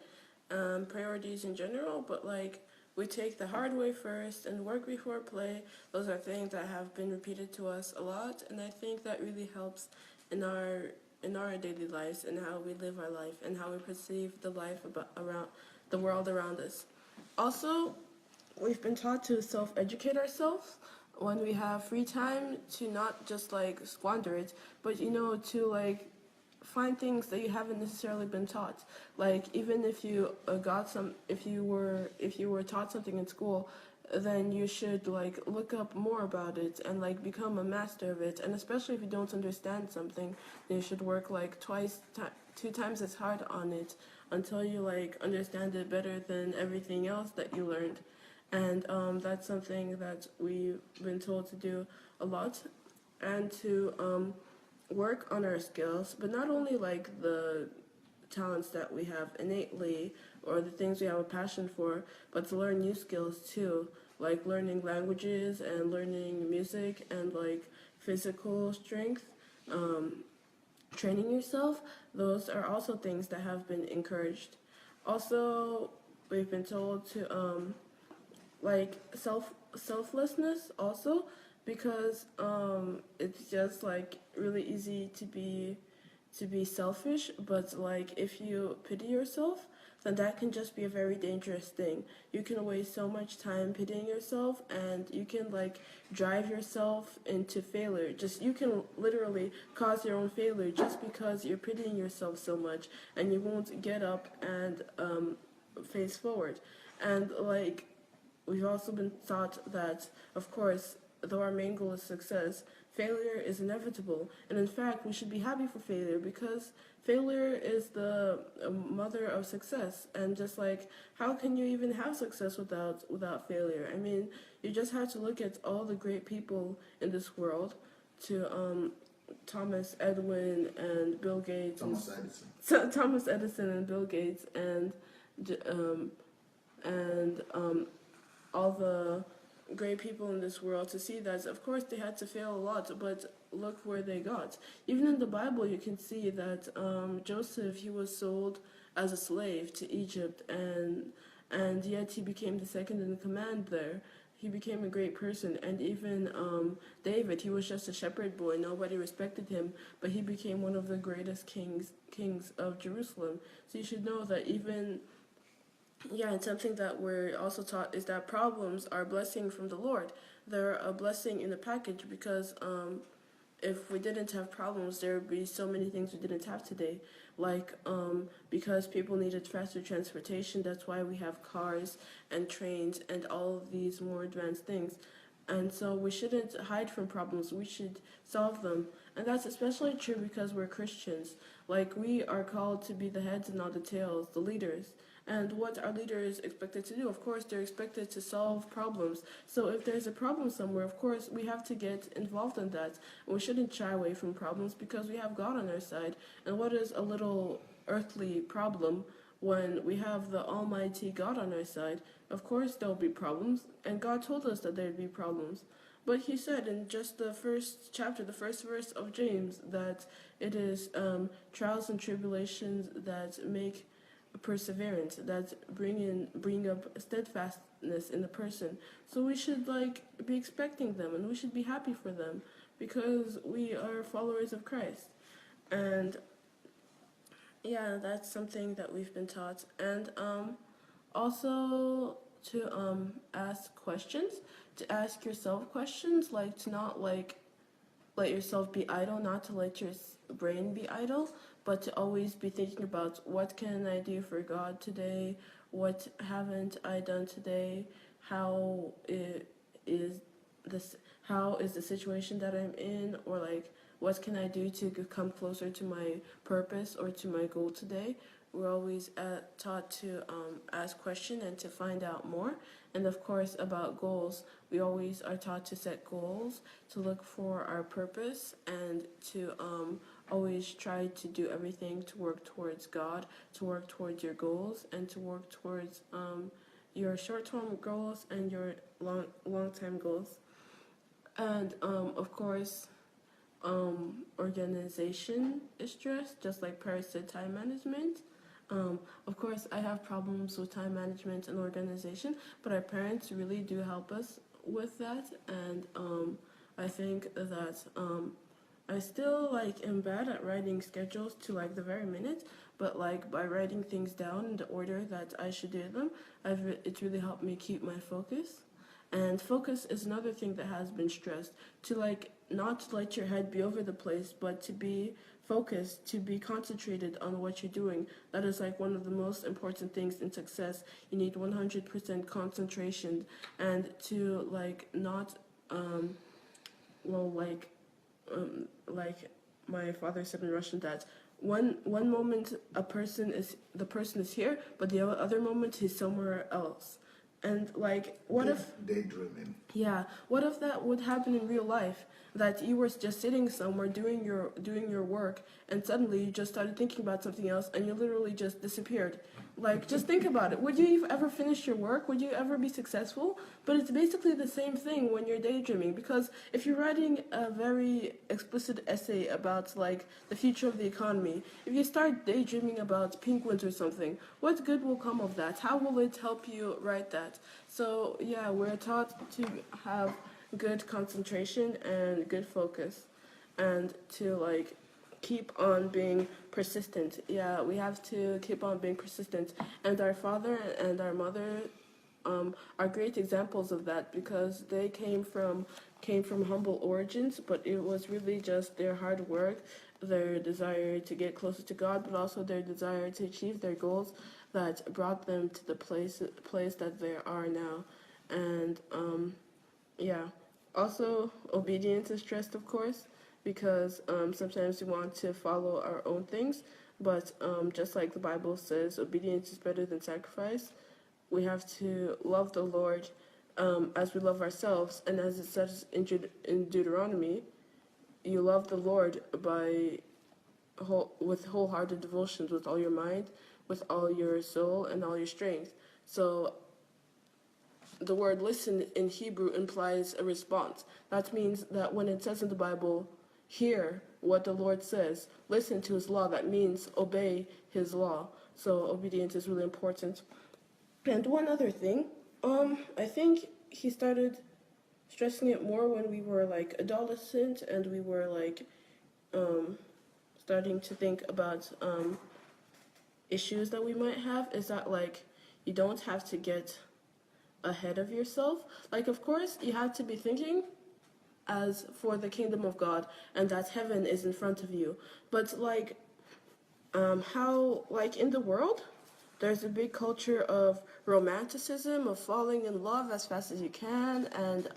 priorities in general. But like, we take the hard way first and work before play. Those are things that have been repeated to us a lot, and I think that really helps in our daily lives and how we live our life and how we perceive the life around the world around us. Also, we've been taught to self-educate ourselves when we have free time, to not just like squander it, but to like find things that you haven't necessarily been taught. Like, even if you if you were taught something in school, then you should like look up more about it and like become a master of it. And especially if you don't understand something, then you should work like 2 times as hard on it until you like understand it better than everything else that you learned. And that's something that we've been told to do a lot, and to work on our skills, but not only like the talents that we have innately or the things we have a passion for, but to learn new skills too, like learning languages and learning music and like physical strength, training yourself. Those are also things that have been encouraged. Also, we've been told to like selflessness also, because it's just like really easy to be selfish, but like if you pity yourself, then that can just be a very dangerous thing. You can waste so much time pitying yourself, and you can like drive yourself into failure. You can literally cause your own failure just because you're pitying yourself so much, and you won't get up and face forward. And like, we've also been taught that, of course, though our main goal is success, failure is inevitable. And in fact, we should be happy for failure, because failure is the mother of success. And just like, how can you even have success without failure? I mean, you just have to look at all the great people in this world, to Thomas Edison and Bill Gates. Thomas Edison and Bill Gates, and all the great people in this world, to see that, of course, they had to fail a lot, but look where they got. Even in the Bible, you can see that Joseph, he was sold as a slave to Egypt, and yet he became the second in command there. He became a great person. And even David, he was just a shepherd boy. Nobody respected him, but he became one of the greatest kings of Jerusalem. So you should know that even... Yeah, and something that we're also taught is that problems are a blessing from the Lord. They're a blessing in the package, because if we didn't have problems, there would be so many things we didn't have today. Like, because people needed faster transportation, that's why we have cars and trains and all of these more advanced things. And so we shouldn't hide from problems. We should solve them. And that's especially true because we're Christians. Like, we are called to be the heads and not the tails, the leaders. And what are leaders expected to do? Of course, they're expected to solve problems. So if there's a problem somewhere, of course, we have to get involved in that. We shouldn't shy away from problems because we have God on our side. And what is a little earthly problem when we have the Almighty God on our side? Of course, there'll be problems, and God told us that there'd be problems. But he said in just the first chapter, the first verse of James, that it is trials and tribulations that make perseverance, that bring up steadfastness in the person. So we should be expecting them, and we should be happy for them because we are followers of Christ. And yeah, that's something that we've been taught. And also to ask questions, to ask yourself questions, like to not let yourself be idle, not to let your brain be idle, but to always be thinking about what can I do for God today, what haven't I done today, how is the situation that I'm in, or what can I do to come closer to my purpose or to my goal today. We're always taught to ask questions and to find out more. And of course, about goals, we always are taught to set goals, to look for our purpose, and to always try to do everything to work towards God, to work towards your goals, and to work towards your short-term goals and your long-term goals. And of course, organization is stress, just like Perez said, time management. Of course, I have problems with time management and organization, but our parents really do help us with that. And I think that I still am bad at writing schedules to the very minute, but by writing things down in the order that I should do them, it's really helped me keep my focus. And focus is another thing that has been stressed, to not to let your head be over the place, but to be focused, to be concentrated on what you're doing. That is one of the most important things in success. You need 100% concentration, and to not like my father said in Russian, that one moment the person is here, but the other moment he's somewhere else. And what if daydreaming? Yeah, what if that would happen in real life? That you were just sitting somewhere doing your work, and suddenly you just started thinking about something else, and you literally just disappeared. Just think about it. Would you ever finish your work? Would you ever be successful? But it's basically the same thing when you're daydreaming, because if you're writing a very explicit essay about the future of the economy, if you start daydreaming about penguins or something, what good will come of that? How will it help you write that? So yeah, we're taught to have good concentration and good focus, and to keep on being persistent. Yeah, we have to keep on being persistent. And our father and our mother are great examples of that, because they came from humble origins, but it was really just their hard work, their desire to get closer to God, but also their desire to achieve their goals that brought them to the place that they are now. And yeah, also obedience is stressed, of course, because sometimes we want to follow our own things, but just like the Bible says, obedience is better than sacrifice. We have to love the Lord as we love ourselves, and as it says in Deuteronomy, you love the Lord with wholehearted devotions, with all your mind, with all your soul, and all your strength. So the word listen in Hebrew implies a response. That means that when it says in the Bible, hear what the Lord says, listen to his law, that means obey his law. So obedience is really important. And one other thing, I think he started stressing it more when we were adolescent, and we were starting to think about issues that we might have, is that you don't have to get ahead of yourself. Of course, you have to be thinking as for the kingdom of God, and that heaven is in front of you. But how in the world, there's a big culture of romanticism, of falling in love as fast as you can, and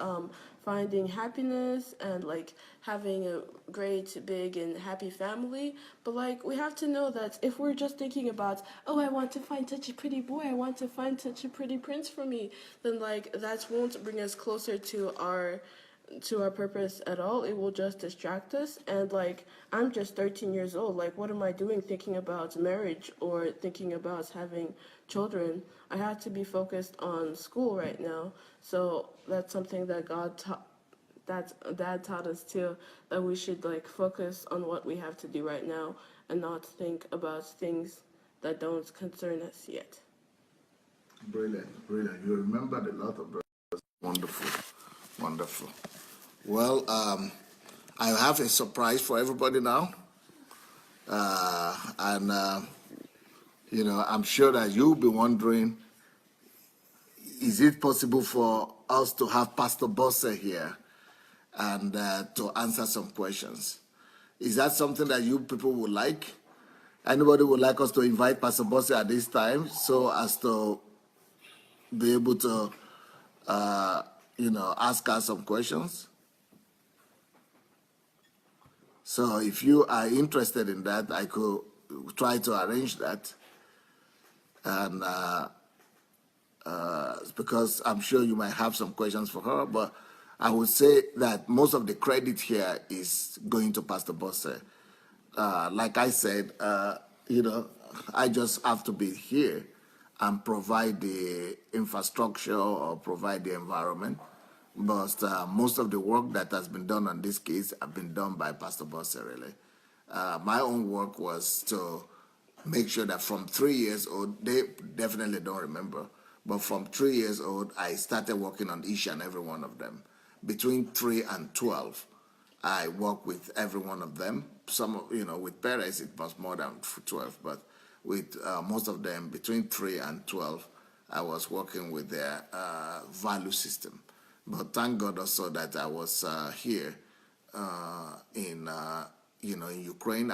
finding happiness and like having a great, big, and happy family. But like we have to know that if we're just thinking about, oh, I want to find such a pretty boy, I want to find such a pretty prince for me, then like that won't bring us closer to our purpose at all. It will just distract us. And like I'm just 13 years old. Like what am I doing thinking about marriage or thinking about having children? I have to be focused on school right now. So that's something that God taught, that dad taught us too, that we should like focus on what we have to do right now and not think about things that don't concern us yet. Brilliant, brilliant. You remembered a lot of brothers. Wonderful, wonderful. Well, I have a surprise for everybody now. And, I'm sure that you'll be wondering, is it possible for us to have Pastor Bosse here and to answer some questions? Is that something that you people would like? Anybody would like us to invite Pastor Bosse at this time so as to be able to, ask us some questions? So if you are interested in that, I could try to arrange that. And because I'm sure you might have some questions for her, but I would say that most of the credit here is going to Pastor Bosse. Like I said, I just have to be here and provide the infrastructure or provide the environment. But most of the work that has been done on this case have been done by Pastor Bosse, really. My own work was to make sure that from 3 years old, they definitely don't remember, but from 3 years old, I started working on each and every one of them. Between 3 and 12, I work with every one of them. Some, with Perez, it was more than 12, but with most of them, between 3 and 12, I was working with their value system. But thank God also that I was here in Ukraine,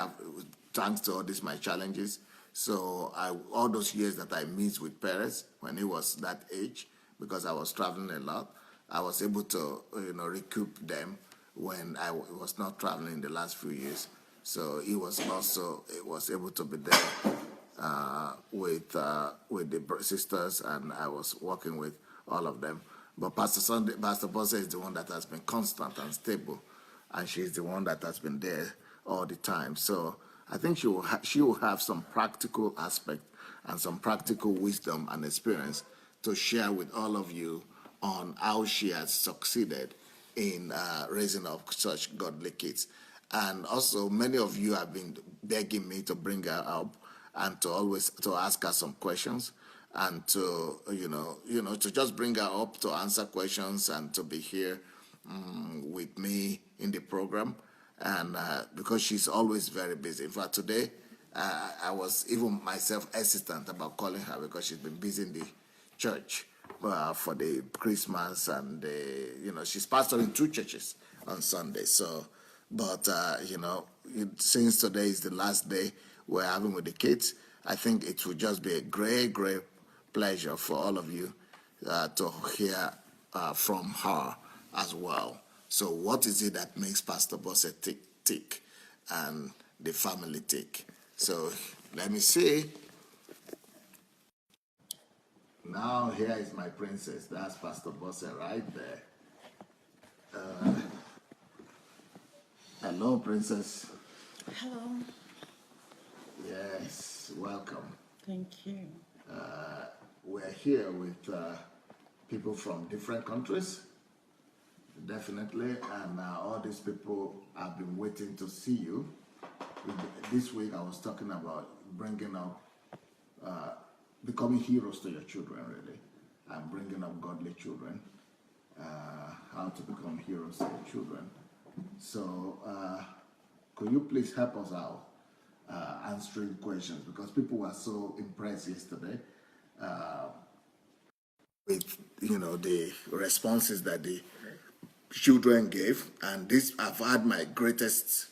thanks to all these my challenges. So all those years that I missed with Perez when he was that age, because I was traveling a lot, I was able to recoup them when I was not traveling the last few years. So he was able to be there with the sisters, and I was working with all of them. But Pastor Bosse is the one that has been constant and stable, and she's the one that has been there all the time. So I think she will have some practical aspect and some practical wisdom and experience to share with all of you on how she has succeeded in raising up such godly kids. And also, many of you have been begging me to bring her up and to ask her some questions, and to to just bring her up to answer questions and to be here with me in the program. And because she's always very busy. In fact, today I was even myself hesitant about calling her because she's been busy in the church for the Christmas, and she's pastoring 2 churches on Sunday. So, but since today is the last day we're having with the kids, I think it would just be a great pleasure for all of you to hear from her as well. So what is it that makes Pastor Bosse tick and the family tick? So let me see. Now here is my princess. That's Pastor Bosse right there. Hello, princess. Hello. Yes, welcome. Thank you. We're here with people from different countries, definitely, and all these people have been waiting to see you. This week I was talking about bringing up, becoming heroes to your children, really, and bringing up godly children, how to become heroes to your children. So could you please help us out answering questions, because people were so impressed yesterday with the responses that the children gave, and this I've had my greatest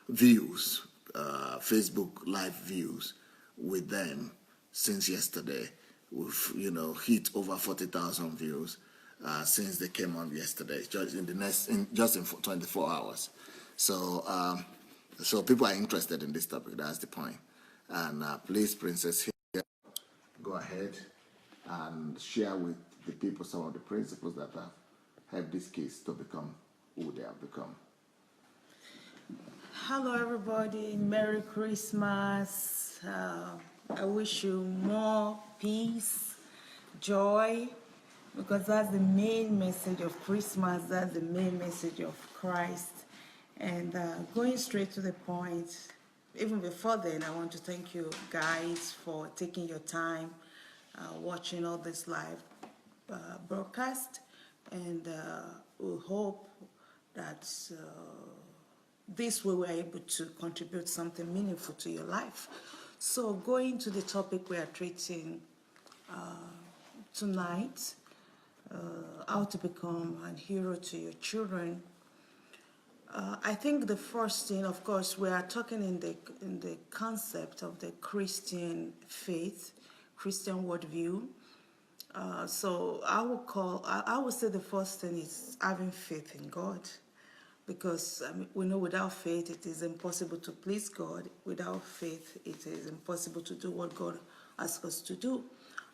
views, Facebook live views with them since yesterday. We've hit over 40,000 views, since they came on yesterday, just in 24 hours. So, so people are interested in this topic. That's the point. And please, Princess, here, go ahead and share with the people some of the principles that have helped these kids to become who they have become. Hello, everybody. Merry Christmas. I wish you more peace, joy, because that's the main message of Christmas. That's the main message of Christ. And going straight to the point, even before then, I want to thank you guys for taking your time watching all this live broadcast. And we hope that this way we're able to contribute something meaningful to your life. So going to the topic we are treating tonight, how to become a hero to your children. I think the first thing, of course, we are talking in the concept of the Christian faith, Christian worldview. So I would say the first thing is having faith in God, because we know without faith it is impossible to please God. Without faith it is impossible to do what God asks us to do.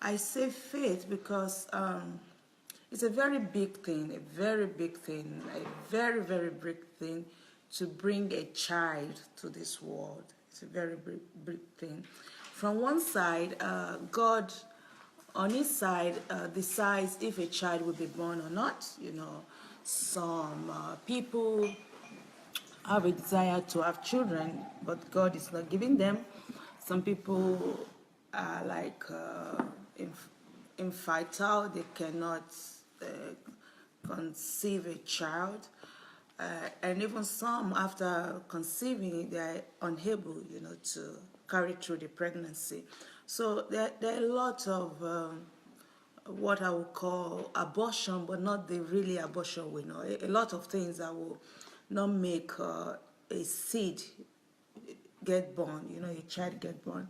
I say faith because it's a very big thing, a very, very big thing to bring a child to this world. It's a very big thing. From one side, God, on his side, decides if a child will be born or not. You know, some people have a desire to have children, but God is not giving them. Some people are like infertile, they cannot conceive a child, and even some, after conceiving, they are unable, to carry through the pregnancy. So there are a lot of what I would call abortion, but not the really abortion we know. A lot of things that will not make a seed get born, a child get born.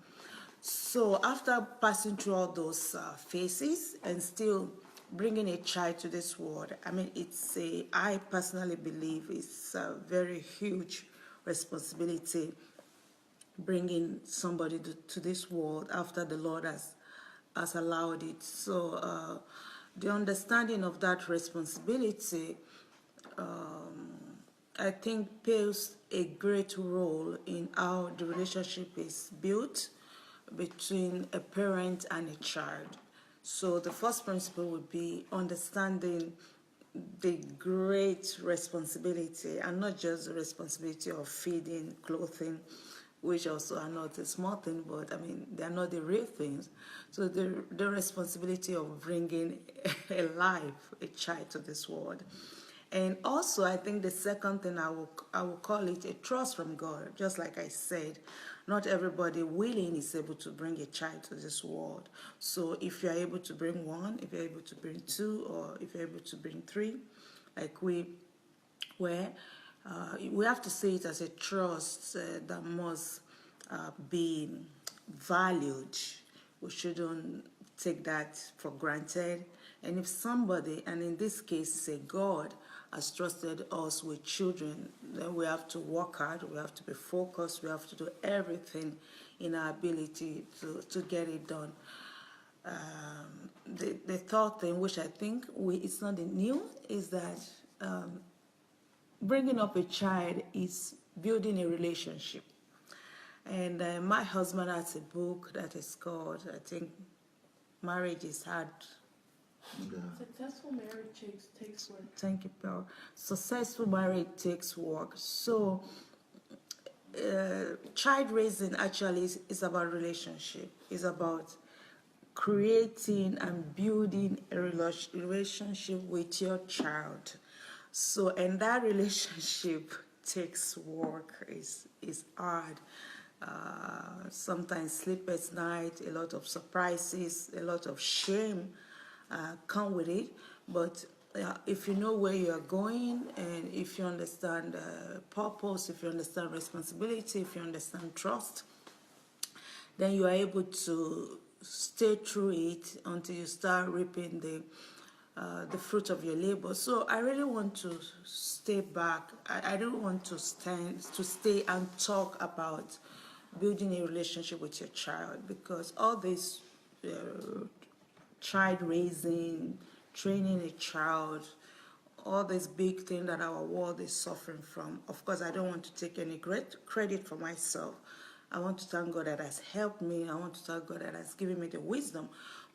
So after passing through all those phases and still bringing a child to this world, I personally believe it's a very huge responsibility bringing somebody to this world after the Lord has allowed it. So the understanding of that responsibility, I think, plays a great role in how the relationship is built between a parent and a child. So the first principle would be understanding the great responsibility, and not just the responsibility of feeding, clothing, which also are not a small thing, but they are not the real things. So the responsibility of bringing a life, a child to this world. And also, I think the second thing I will call it a trust from God. Just like I said, not everybody willing is able to bring a child to this world. So if you're able to bring one, if you're able to bring two, or if you're able to bring three, like we have to see it as a trust that must be valued. We shouldn't take that for granted. And if somebody, and in this case, say God, has trusted us with children, then we have to work hard, we have to be focused, we have to do everything in our ability to get it done. The third thing, which I think it's not new, is that bringing up a child is building a relationship. And my husband has a book that is called, I think, Marriage is Hard. Yeah. Successful marriage takes work. Thank you, Pearl. Successful marriage takes work. So, child raising actually is about relationship. It's about creating and building a relationship with your child. So, and that relationship takes work. It's hard. Sometimes sleepless night, a lot of surprises, a lot of shame come with it. But if you know where you are going, and if you understand purpose, if you understand responsibility, if you understand trust, then you are able to stay through it until you start reaping the fruit of your labor. So I really want to stay back. I don't want to stay and talk about building a relationship with your child, because all this child raising, training a child, all this big thing that our world is suffering from. Of course, I don't want to take any great credit for myself. I want to thank God that has helped me. I want to thank God that has given me the wisdom.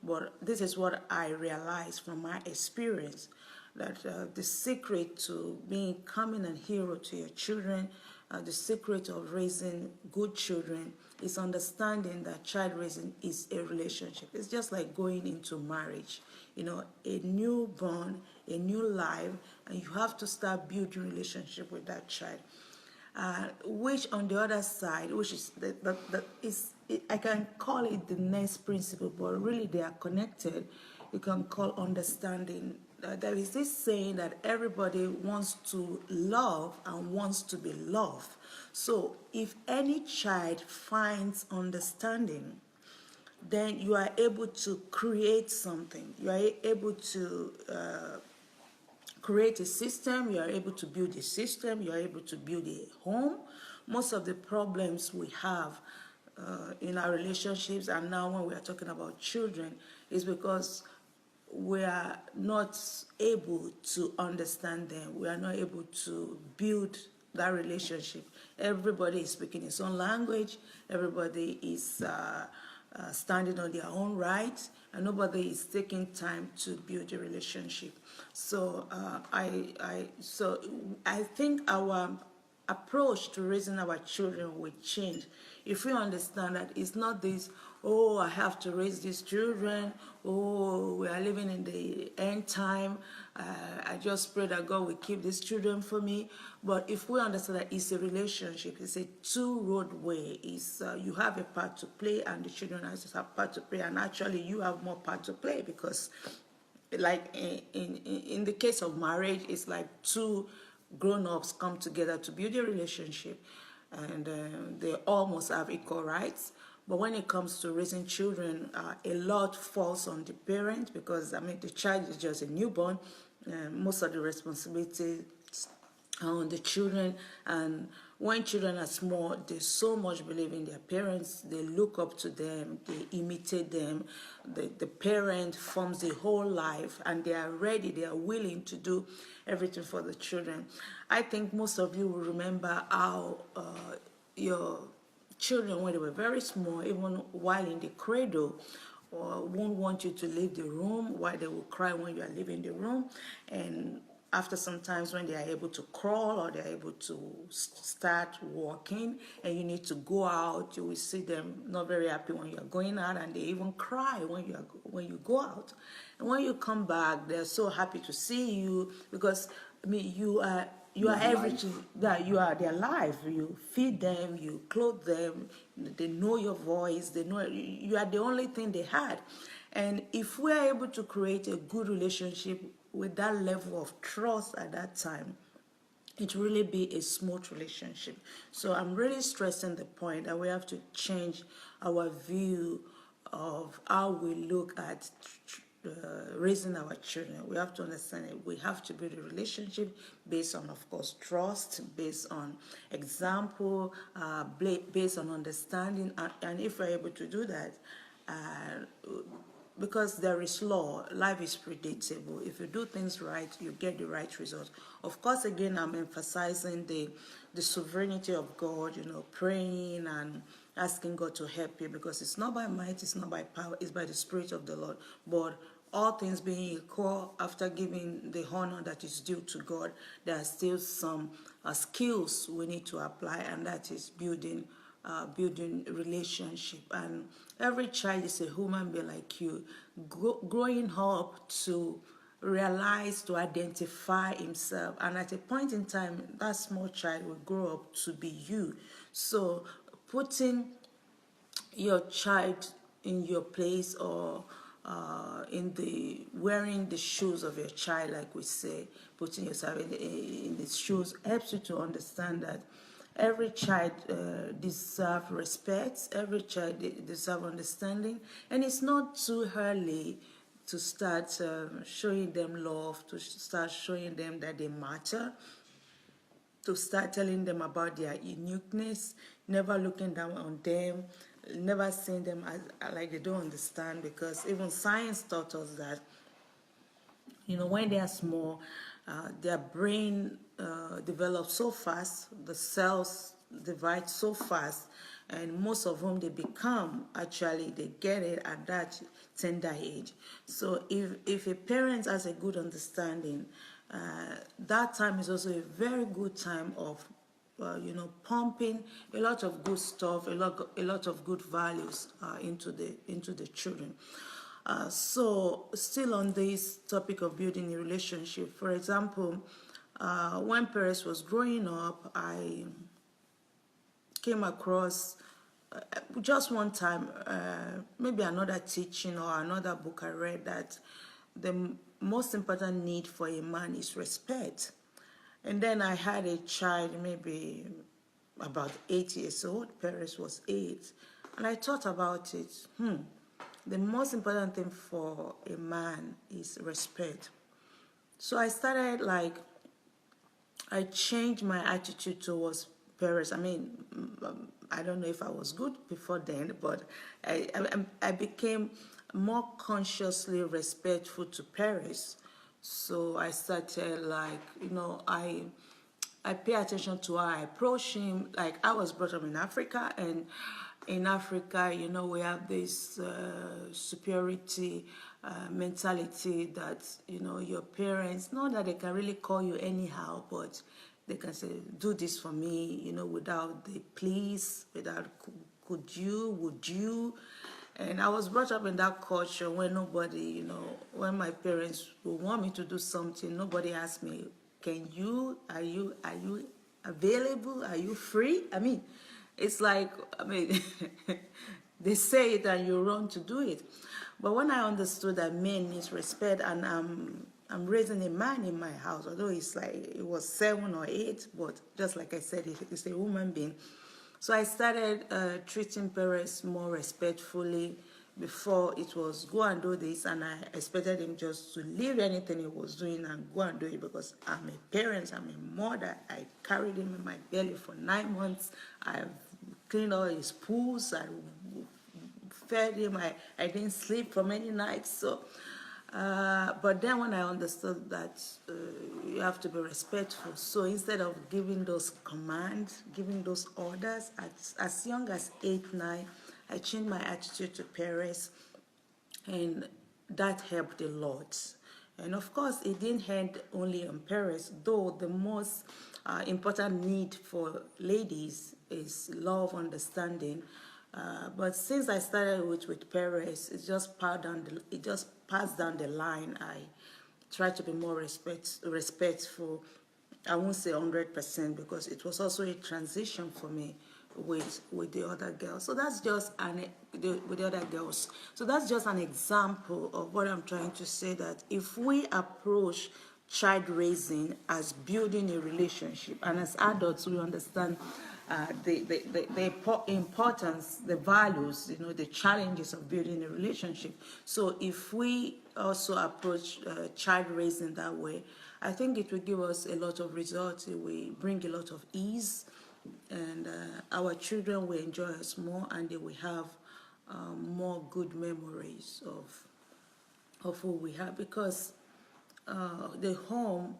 But this is what I realized from my experience, that the secret to becoming a hero to your children, the secret of raising good children is understanding that child raising is a relationship. It's just like going into marriage. You know, a newborn, a new life, and you have to start building relationship with that child. Which on the other side, which is I can call it the next principle, but really they are connected. You can call understanding. There is this saying that everybody wants to love and wants to be loved. So if any child finds understanding, then you are able to create something. You are able to create a system, you are able to build a system, you are able to build a home. Most of the problems we have in our relationships, and now when we are talking about children, is because we are not able to understand them. We are not able to build that relationship. Everybody is speaking his own language. Everybody is standing on their own rights, and nobody is taking time to build a relationship. So I think our approach to raising our children will change if we understand that it's not this, oh, I have to raise these children, oh, we are living in the end time, I just pray that God will keep these children for me. But if we understand that it's a relationship, it's a two-road way, you have a part to play and the children also have a part to play, and actually you have more part to play, because like in the case of marriage, it's like two grown-ups come together to build a relationship, and they almost have equal rights. But when it comes to raising children, a lot falls on the parent, because I mean the child is just a newborn. Most of the responsibility on the children, and when children are small, they so much believe in their parents, they look up to them, they imitate them. The parent forms the whole life, and they are ready, they are willing to do everything for the children. I think most of you will remember how your children, when they were very small, even while in the cradle, won't want you to leave the room, while they will cry when you are leaving the room. And after some times, when they are able to crawl or they are able to start walking and you need to go out, you will see them not very happy when you are going out, and they even cry when you go out. And when you come back, they're so happy to see you, because I mean you are everything, that you are their life. You feed them, you clothe them, they know your voice, they know you are the only thing they had. And if we are able to create a good relationship with that level of trust at that time, it really be a smooth relationship. So I'm really stressing the point that we have to change our view of how we look at raising our children. We have to understand it. We have to build a relationship based on, of course, trust, based on example, based on understanding, and if we're able to do that, because there is law, life is predictable. If you do things right, you get the right result. Of course, again, I'm emphasizing the sovereignty of God, praying and asking God to help you, because it's not by might, it's not by power, it's by the Spirit of the Lord. But all things being equal, after giving the honor that is due to God, there are still some skills we need to apply, and that is building relationship. And every child is a human being like you, growing up to realize, to identify himself, and at a point in time that small child will grow up to be you. So putting your child in your place, or wearing the shoes of your child, like we say, putting yourself in the shoes helps you to understand that every child deserves respect, every child deserves understanding, and it's not too early to start showing them love, to start showing them that they matter, to start telling them about their uniqueness, never looking down on them, never seeing them as like they don't understand, because even science taught us that, when they are small, their brain develops so fast, the cells divide so fast, and most of whom they become, actually, they get it at that tender age. So if a parent has a good understanding, that time is also a very good time of pumping a lot of good stuff, a lot of good values into the children. So still on this topic of building a relationship, for example, when Perez was growing up, I came across just one time, maybe another teaching or another book I read, that the most important need for a man is respect. And then I had a child, maybe about 8 years old. Perez was 8. And I thought about it. The most important thing for a man is respect. So I started, I changed my attitude towards Perez. I mean, I don't know if I was good before then, but I became more consciously respectful to Perez. So I started, I pay attention to how I approach him. Like, I was brought up in Africa, and in Africa, we have this superiority mentality that, your parents, not that they can really call you anyhow, but they can say, do this for me, without the please, without could you, would you. And I was brought up in that culture where nobody, when my parents would want me to do something, nobody asked me, can you, are you available? Are you free? I mean, it's like, they say it and you run to do it. But when I understood that men need respect, and I'm raising a man in my house, although it was 7 or 8, but just like I said, it's a human being. So I started treating Perez more respectfully. Before, it was go and do this, and I expected him just to leave anything he was doing and go and do it, because I'm a parent, I'm a mother. I carried him in my belly for 9 months. I've cleaned all his pools, I fed him, I didn't sleep for many nights. So, but then when I understood that you have to be respectful, so instead of giving those commands, giving those orders, as young as 8, 9, I changed my attitude to Perez, and that helped a lot. And of course, it didn't end only on Perez, though the most important need for ladies is love, understanding. But since I started with Perez, it just passed down the line. I try to be more respectful. I won't say 100%, because it was also a transition for me with the other girls. So that's just with the other girls. So that's just an example of what I'm trying to say, that if we approach child raising as building a relationship, and as adults we understand the importance, the values, the challenges of building a relationship. So if we also approach child raising that way, I think it will give us a lot of results. It will bring a lot of ease, and our children will enjoy us more, and they will have more good memories of who we have, because the home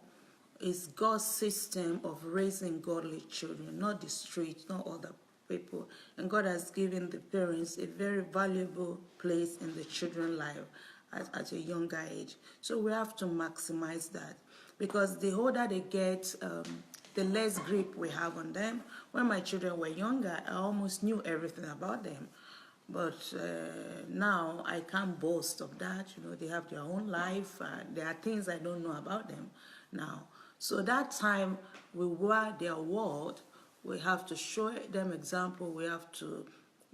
is God's system of raising godly children, not the street, not other people. And God has given the parents a very valuable place in the children's life at a younger age. So we have to maximize that, because the older they get, the less grip we have on them. When my children were younger, I almost knew everything about them. But now I can't boast of that. They have their own life. There are things I don't know about them now. So that time we were their world. We have to show them example. We have to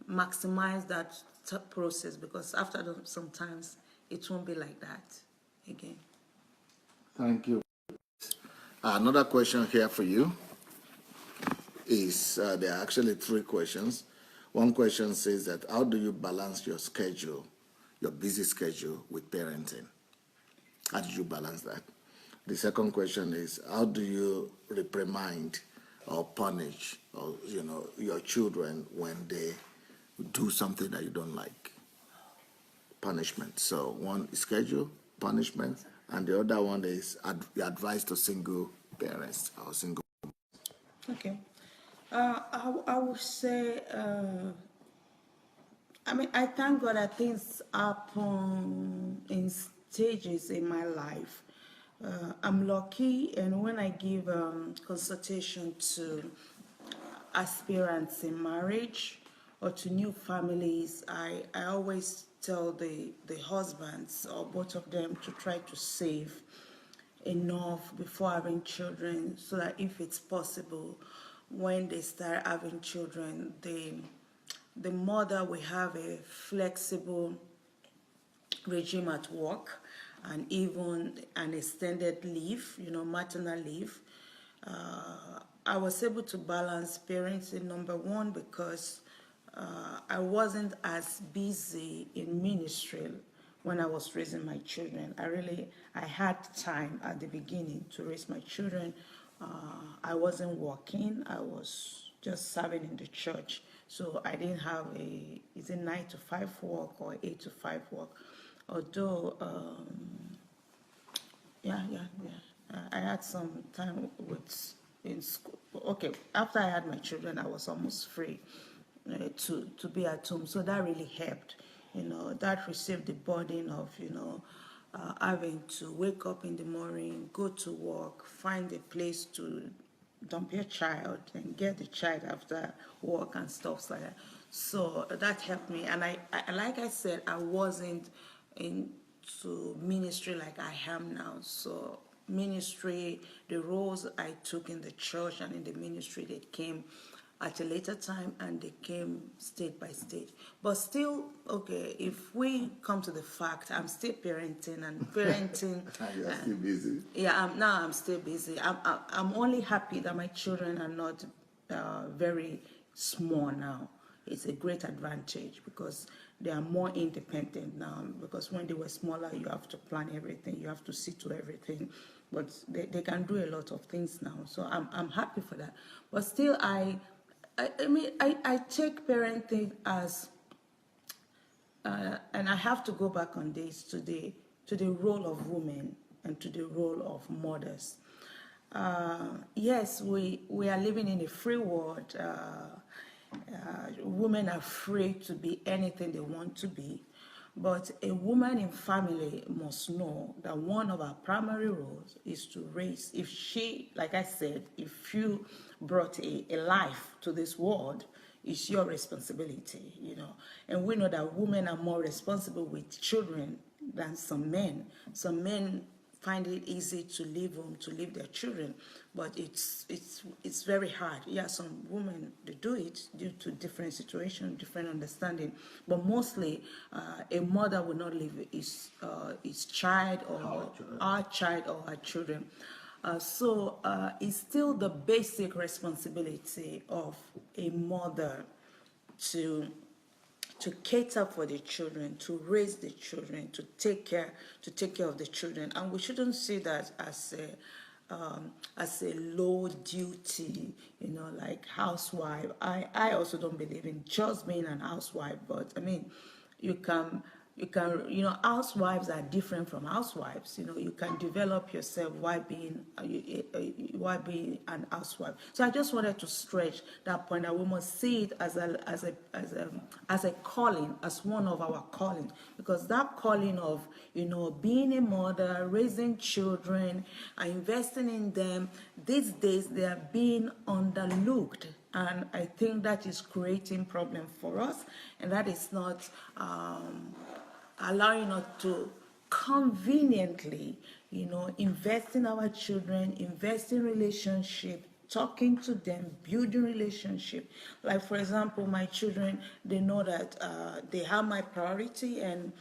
maximize that process, because after sometimes it won't be like that again. Thank you. Another question here for you is, there are actually 3 questions. One question says that, how do you balance your schedule, your busy schedule with parenting? How did you balance that? The second question is, how do you reprimand or punish, or your children when they do something that you don't like? Punishment. So one is schedule, punishment, and the other one is advice to single parents or single. Okay. I would say, I thank God that things happen in stages in my life. I'm lucky, and when I give consultation to aspirants in marriage or to new families, I always tell the husbands or both of them to try to save enough before having children, so that if it's possible, when they start having children, the mother will have a flexible regime at work and even an extended leave, maternal leave. I was able to balance parenting, number one, because I wasn't as busy in ministry when I was raising my children. I had time at the beginning to raise my children. I wasn't working. I was just serving in the church. So I didn't have is it 9 to 5 work or 8 to 5 work? Although, I had some time in school. Okay, after I had my children, I was almost free to be at home. So that really helped. That received the burden of, having to wake up in the morning, go to work, find a place to dump your child and get the child after work and stuff like that. So that helped me. And I like I said, I wasn't into ministry like I am now. So ministry, the roles I took in the church and in the ministry, they came at a later time, and they came state by state. But still, okay, if we come to the fact, I'm still parenting and parenting. You're still busy. Yeah, I'm still busy. I'm only happy that my children are not very small now. It's a great advantage because they are more independent now. Because when they were smaller, you have to plan everything, you have to see to everything. But they can do a lot of things now. So I'm happy for that. But still, I take parenting as, and I have to go back on this to the role of women and to the role of mothers. Yes, we are living in a free world. Women are free to be anything they want to be. But a woman in family must know that one of her primary roles is to raise. If she, like I said, if you brought a life to this world, it's your responsibility, And we know that women are more responsible with children than some men. Some men find it easy to leave home, to leave their children, but it's very hard. Yeah, some women, they do it due to different situations, different understanding, but mostly a mother will not leave his child or our child or her children. So it's still the basic responsibility of a mother to cater for the children, to raise the children, to take care of the children, and we shouldn't see that as a low duty, like housewife. I also don't believe in just being an housewife, but I mean, you can, housewives are different from housewives. You can develop yourself while being an housewife. So I just wanted to stretch that point, that we must see it as a calling, as one of our calling, because that calling of, being a mother, raising children, and investing in them, these days they are being underlooked. And I think that is creating problem for us, and that is not allowing us to conveniently, invest in our children, invest in relationship, talking to them, building relationship. Like, for example, my children, they know that they have my priority, and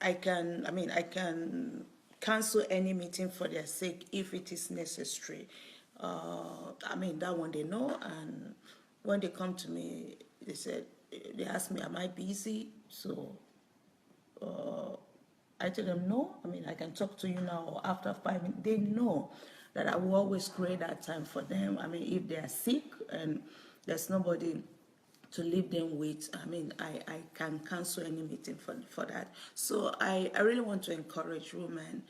I can cancel any meeting for their sake if it is necessary. That one they know, and when they come to me, they ask me, am I busy? So I tell them no. I mean, I can talk to you now or after 5 minutes. They know that I will always create that time for them. I mean, if they are sick and there's nobody to leave them with, I mean, I can cancel any meeting for that. So I really want to encourage women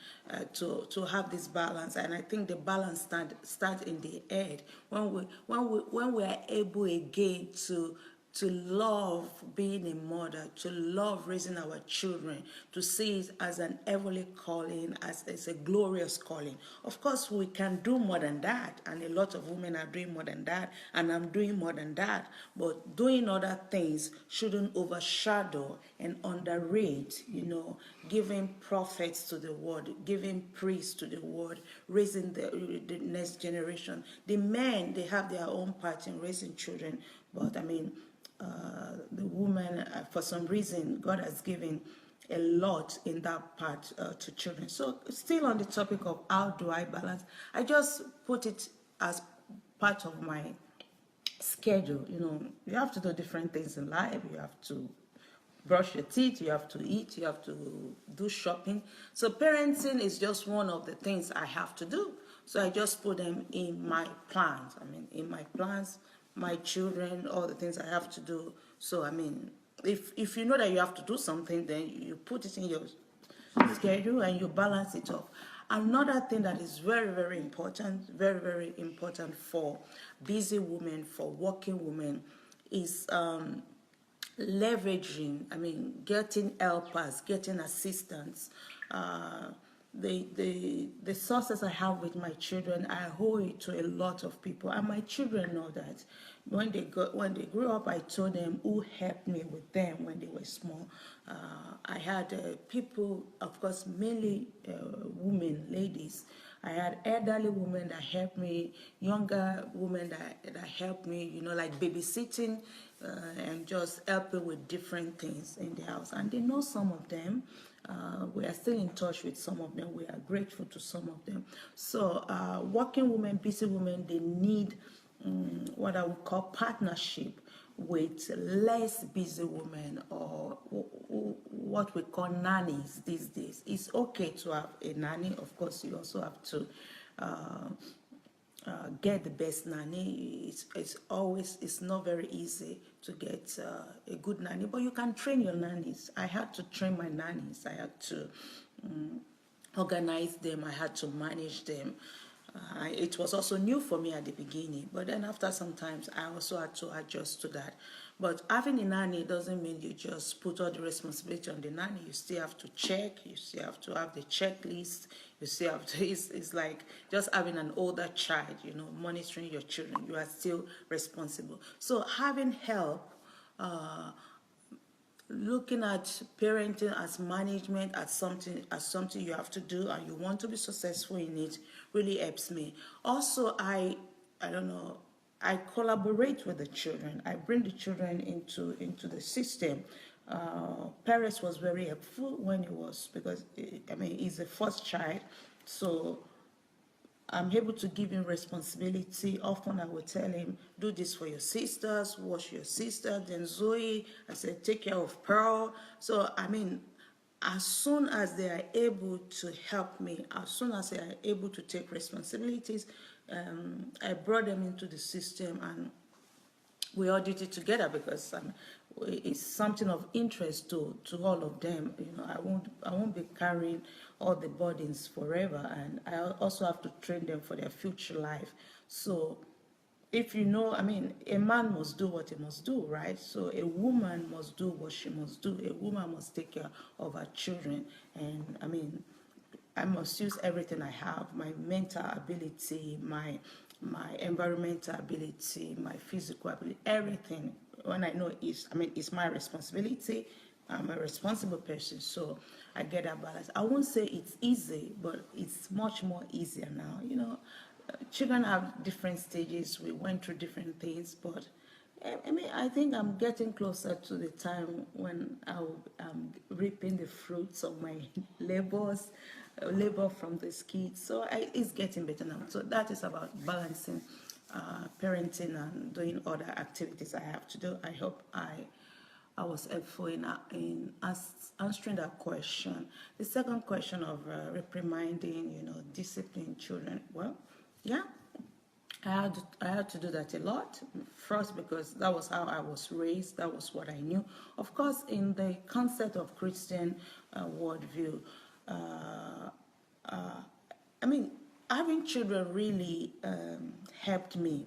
to have this balance, and I think the balance start in the head when we are able again to love being a mother, to love raising our children, to see it as an heavenly calling, as a glorious calling. Of course, we can do more than that, and a lot of women are doing more than that, and I'm doing more than that. But doing other things shouldn't overshadow and underrate, giving prophets to the word, giving priests to the word, raising the next generation. The men, they have their own part in raising children, but I mean, the woman, for some reason, God has given a lot in that part to children. So still on the topic of how do I balance, I just put it as part of my schedule. You have to do different things in life. You have to brush your teeth, you have to eat, you have to do shopping. So parenting is just one of the things I have to do. So I just put them in my plans. I mean, in my plans, my children, all the things I have to do. So, I mean, if you know that you have to do something, then you put it in your schedule and you balance it off. Another thing that is very, very important, very, very important for busy women, for working women, is leveraging, I mean, getting helpers, getting assistance. The sources I have with my children, I owe it to a lot of people, and my children know that. When they grew up, I told them who helped me with them when they were small. I had people, of course, mainly women, ladies. I had elderly women that helped me, younger women that helped me, like babysitting and just helping with different things in the house. And they know some of them. We are still in touch with some of them. We are grateful to some of them. So working women, busy women, they need what I would call partnership with less busy women, or what we call nannies these days. It's okay to have a nanny. Of course, you also have to get the best nanny. It's not very easy to get a good nanny, but you can train your nannies. I had to train my nannies. I had to organize them. I had to manage them. It was also new for me at the beginning, but then after some time, I also had to adjust to that. But having a nanny doesn't mean you just put all the responsibility on the nanny. You still have to check. You still have to have the checklist. You still have to. It's like just having an older child. Monitoring your children. You are still responsible. So having help. Looking at parenting as management, as something you have to do, and you want to be successful in it, really helps me. Also, I don't know, I collaborate with the children. I bring the children into the system. Perez was very helpful when he was, because he's the first child, so I'm able to give him responsibility. Often I will tell him, do this for your sisters, wash your sister. Then Zoe, I said, take care of Pearl. So, as soon as they are able to help me, as soon as they are able to take responsibilities, I brought them into the system, and we all did it together, because it's something of interest to all of them. I won't be carrying all the burdens forever, and I also have to train them for their future life. So if a man must do what he must do, right? So a woman must do what she must do. A woman must take care of her children, and I must use everything I have, my mental ability, my environmental ability, my physical ability, everything. When I know it's my responsibility, I'm a responsible person, so I get that balance. I won't say it's easy, but it's much more easier now. Children have different stages. We went through different things, but I think I'm getting closer to the time when I'm reaping the fruits of my labor from this kids. So it's getting better now. So that is about balancing parenting and doing other activities I have to do. I hope I I was helpful in answering that question. The second question of reprimanding, disciplining children. Well, yeah, I had to do that a lot. First, because that was how I was raised. That was what I knew. Of course, in the concept of Christian worldview, I mean, having children really helped me.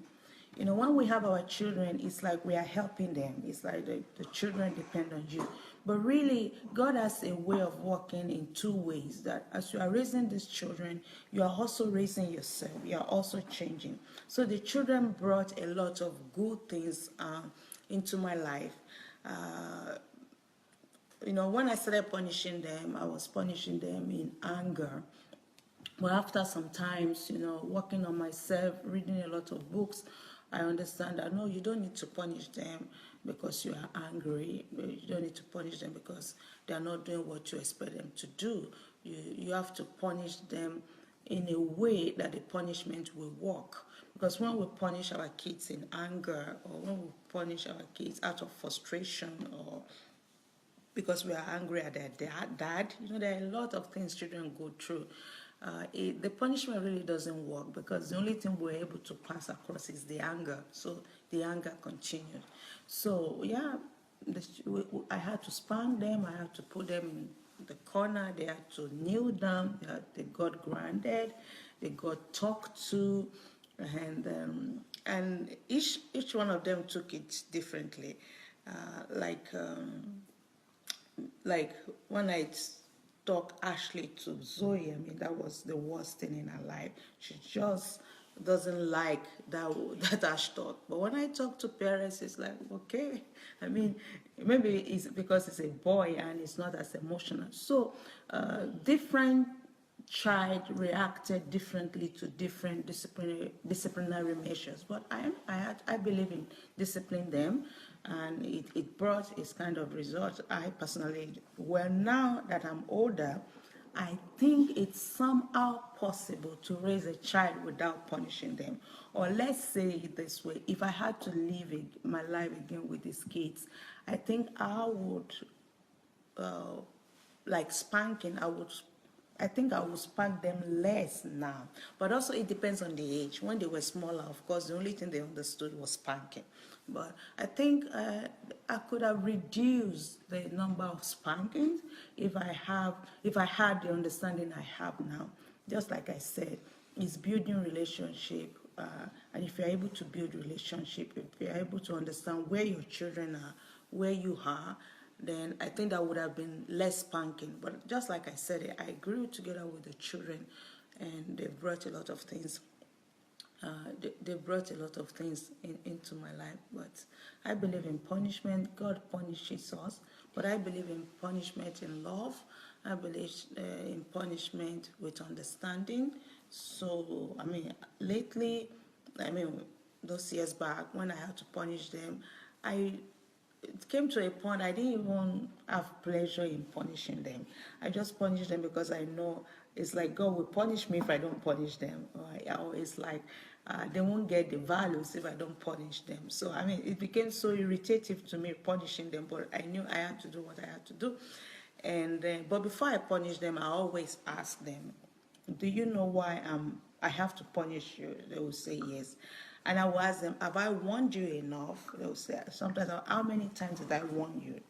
When we have our children, it's like we are helping them. It's like the children depend on you. But really, God has a way of working in two ways. That as you are raising these children, you are also raising yourself. You are also changing. So the children brought a lot of good things into my life. When I started punishing them, I was punishing them in anger. But after some times, working on myself, reading a lot of books, I understand that no, you don't need to punish them because you are angry. You don't need to punish them because they are not doing what you expect them to do. You have to punish them in a way that the punishment will work. Because when we punish our kids in anger, or when we punish our kids out of frustration, or because we are angry at their dad, there are a lot of things children go through. The punishment really doesn't work because the only thing we're able to pass across is the anger. So the anger continued. So yeah, I had to spank them. I had to put them in the corner. They had to kneel down. They got grounded. They got talked to, and each one of them took it differently. Like when I talk Ashley to Zoe, that was the worst thing in her life. She just doesn't like that Ash talk. But when I talk to Perez, it's like, okay. Maybe it's because it's a boy and it's not as emotional. So different child reacted differently to different disciplinary measures. But I believe in disciplining them, and it brought its kind of result. I personally, now that I'm older, I think it's somehow possible to raise a child without punishing them. Or let's say it this way, if I had to live my life again with these kids, I think I would, like spanking, I think I will spank them less now. But also it depends on the age. When they were smaller, of course, the only thing they understood was spanking. But I think I could have reduced the number of spankings if I had the understanding I have now. Just like I said, it's building relationship. And if you're able to build relationship, if you're able to understand where your children are, where you are, then I think that would have been less spanking. But just like I said, I grew together with the children, and they brought a lot of things. They brought a lot of things into my life. But I believe in punishment. God punishes us, but I believe in punishment in love. I believe in punishment with understanding. So, lately, those years back, when I had to punish them, it came to a point I didn't even have pleasure in punishing them. I just punished them because I know it's like God will punish me if I don't punish them. Or it's like they won't get the values if I don't punish them. So, it became so irritative to me punishing them, but I knew I had to do what I had to do. But before I punish them, I always ask them, do you know why I have to punish you? They will say yes. And I will ask them, have I warned you enough? They will say, sometimes, how many times did I warn you?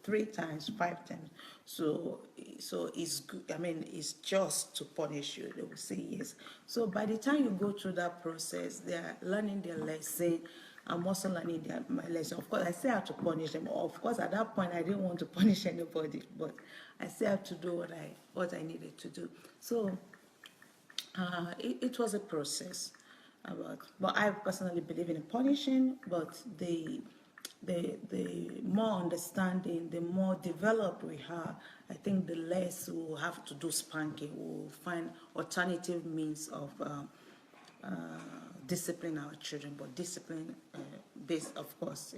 3 times, 5 times. So it's good. It's just to punish you. They will say yes. So by the time you go through that process, they are learning their lesson. I'm also learning my lesson. Of course, I still have to punish them. Of course, at that point, I didn't want to punish anybody, but I still have to do what I needed to do. So it was a process. But I personally believe in punishing, but the more understanding, the more developed we are, I think the less we'll have to do spanking. We'll find alternative means of discipline our children. But discipline, based, of course,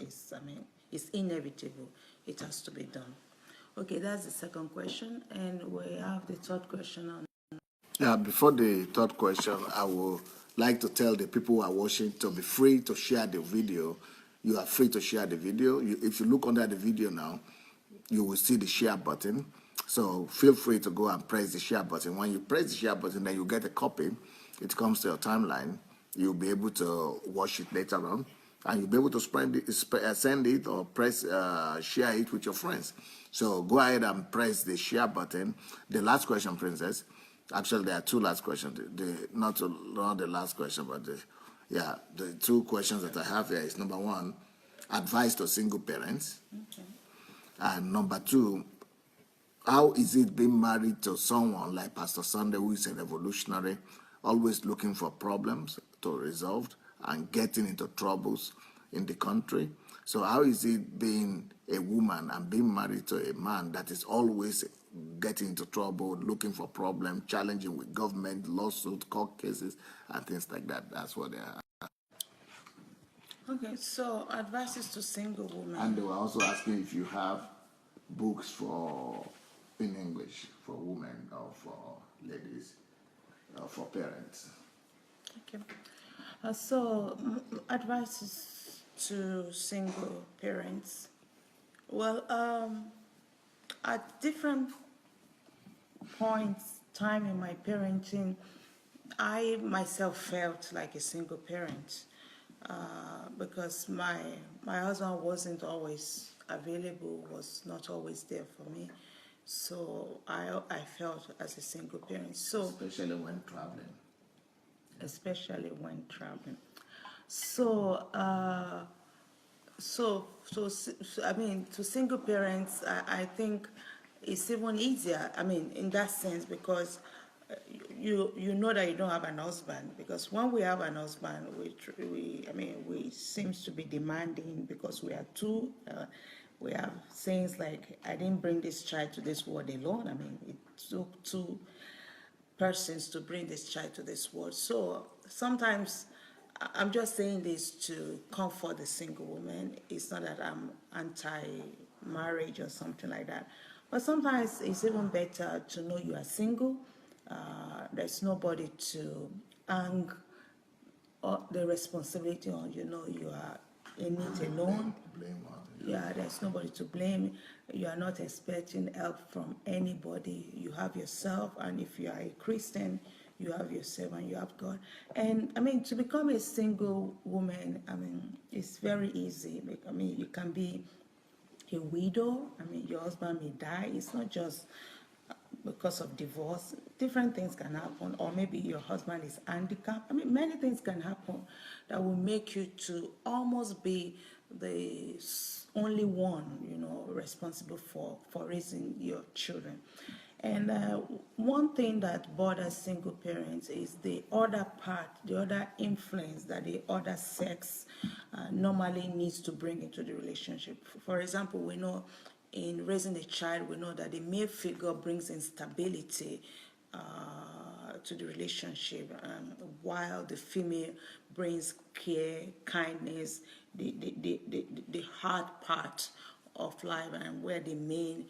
is inevitable. It has to be done. Okay, that's the second question, and we have the third question on. Yeah, before the third question, I would like to tell the people who are watching to be free to share the video you are free to share the video. If you look under the video now, you will see the share button. So feel free to go and press the share button. When you press the share button, then you get a copy. It comes to your timeline. You'll be able to watch it later on. And you'll be able to send it or share it with your friends. So go ahead and press the share button. The last question, Princess. Actually, there are two last questions. Not the last question, but the two questions that I have here is number one, advice to single parents. Okay. And number two, how is it being married to someone like Pastor Sunday, who is a revolutionary, always looking for problems to resolve and getting into troubles in the country? So how is it being a woman and being married to a man that is always getting into trouble, looking for problems, challenging with government, lawsuit, court cases, and things like that? That's what they are. Okay, so advices to single women. And they were also asking if you have books in English for women or for ladies, or for parents. Okay. So advices to single parents. Well, at different points, time in my parenting, I myself felt like a single parent because my husband wasn't always available, was not always there for me. So I felt as a single parent. So especially when traveling. So I mean, to single parents, I think it's even easier. I mean, in that sense, because you know that you don't have an husband. Because when we have an husband, we seems to be demanding because we are two. We have sayings like, "I didn't bring this child to this world alone." I mean, it took two persons to bring this child to this world. So sometimes I'm just saying this to comfort the single woman. It's not that I'm anti-marriage or something like that. But sometimes it's even better to know you are single. There's nobody to hang the responsibility on. You know you are in it alone. Yeah, there's nobody to blame. You are not expecting help from anybody. You have yourself, and if you are a Christian, you have yourself and you have God. And I mean, to become a single woman, I mean, it's very easy. I mean, you can be a widow. I mean, your husband may die. It's not just because of divorce. Different things can happen, or maybe your husband is handicapped. I mean, many things can happen that will make you to almost be the only one, you know, responsible for raising your children. And one thing that bothers single parents is the other part, the other influence that the other sex normally needs to bring into the relationship. For example, we know in raising a child, we know that the male figure brings instability to the relationship, while the female brings care, kindness, the hard part of life, and where the male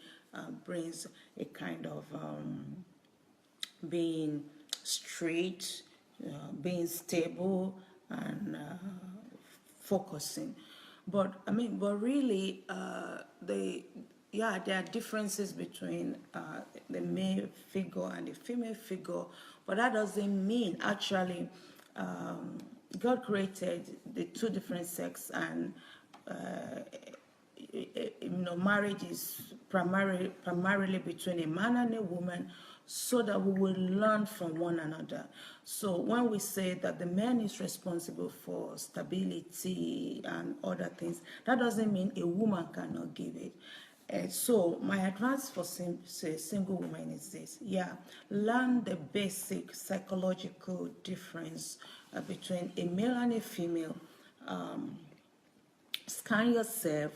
brings a kind of being straight, being stable, and focusing. But I mean, but really, there are differences between the male figure and the female figure, but that doesn't mean actually God created the two different sexes, and marriage is primarily between a man and a woman, so that we will learn from one another. So when we say that the man is responsible for stability and other things, that doesn't mean a woman cannot give it. So my advice for single women is this: learn the basic psychological difference between a male and a female. Scan yourself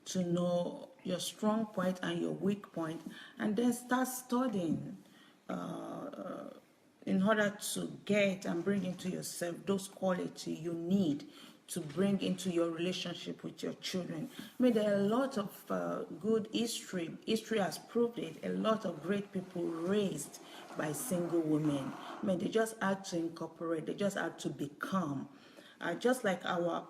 to know your strong point and your weak point, and then start studying in order to get and bring into yourself those qualities you need to bring into your relationship with your children. I mean, there are a lot of good history. History has proved it. A lot of great people raised by single women. I mean, they just had to incorporate. They just had to become. Just like our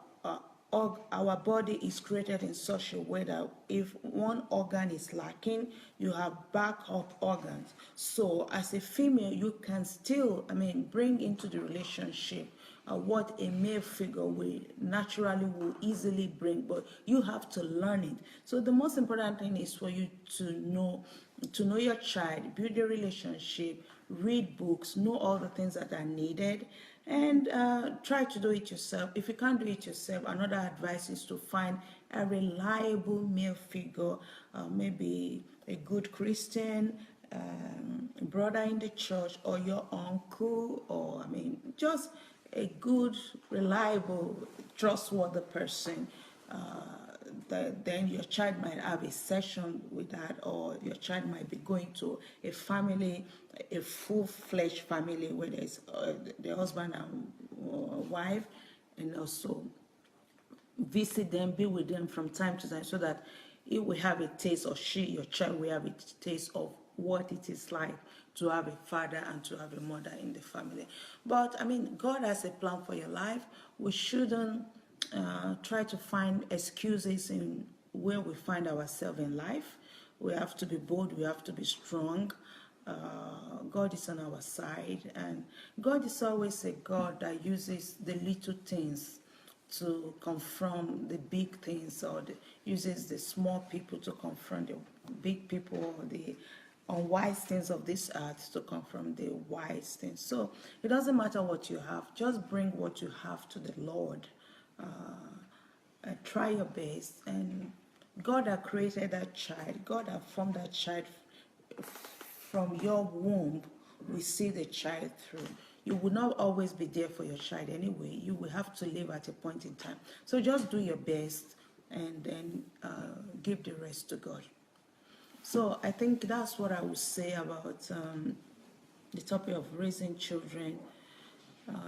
our body is created in such a way that if one organ is lacking, you have backup organs. So as a female, you can still, bring into the relationship what a male figure will easily bring, but you have to learn it. So the most important thing is for you to know your child, build a relationship, read books, know all the things that are needed, and try to do it yourself. If you can't do it yourself, another advice is to find a reliable male figure, maybe a good Christian, brother in the church, or your uncle, or just a good, reliable, trustworthy person. Then your child might have a session with that, or your child might be going to a family, a full-fledged family where there's the husband and wife, and also visit them, be with them from time to time, so that he will have a taste, or your child will have a taste of what it is like to have a father and to have a mother in the family. But God has a plan for your life. We shouldn't try to find excuses in where we find ourselves in life. We have to be bold, we have to be strong. God is on our side, and God is always a God that uses the little things to confront the big things, or uses the small people to confront the big people, or the unwise things of this earth to confront the wise things. So it doesn't matter what you have, just bring what you have to the Lord. Try your best, and God that created that child, God that formed that child from your womb, will see the child through. You will not always be there for your child anyway. You will have to live at a point in time. So just do your best, and then give the rest to God. So I think that's what I would say about the topic of raising children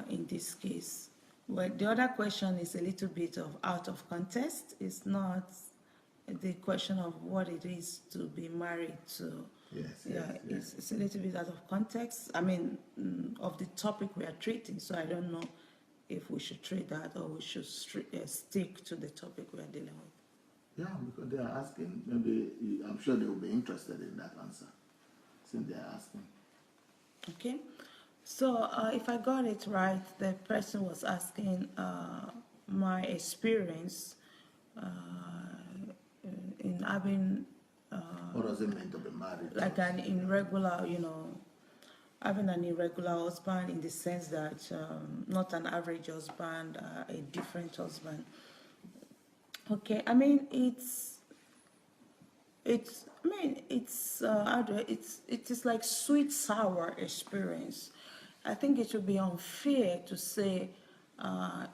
in this case. But the other question is a little bit out of context. It's not the question of what it is to be married to. Yes. It's a little bit out of context. Of the topic we are treating. So I don't know if we should treat that, or we should stick to the topic we are dealing with. Yeah, because they are asking. Maybe I'm sure they will be interested in that answer, since they are asking. Okay. So if I got it right, the person was asking my experience in having What does it mean to be married? like an irregular, having an irregular husband, in the sense that not an average husband, a different husband. Okay, it is like sweet sour experience. I think it would be unfair to say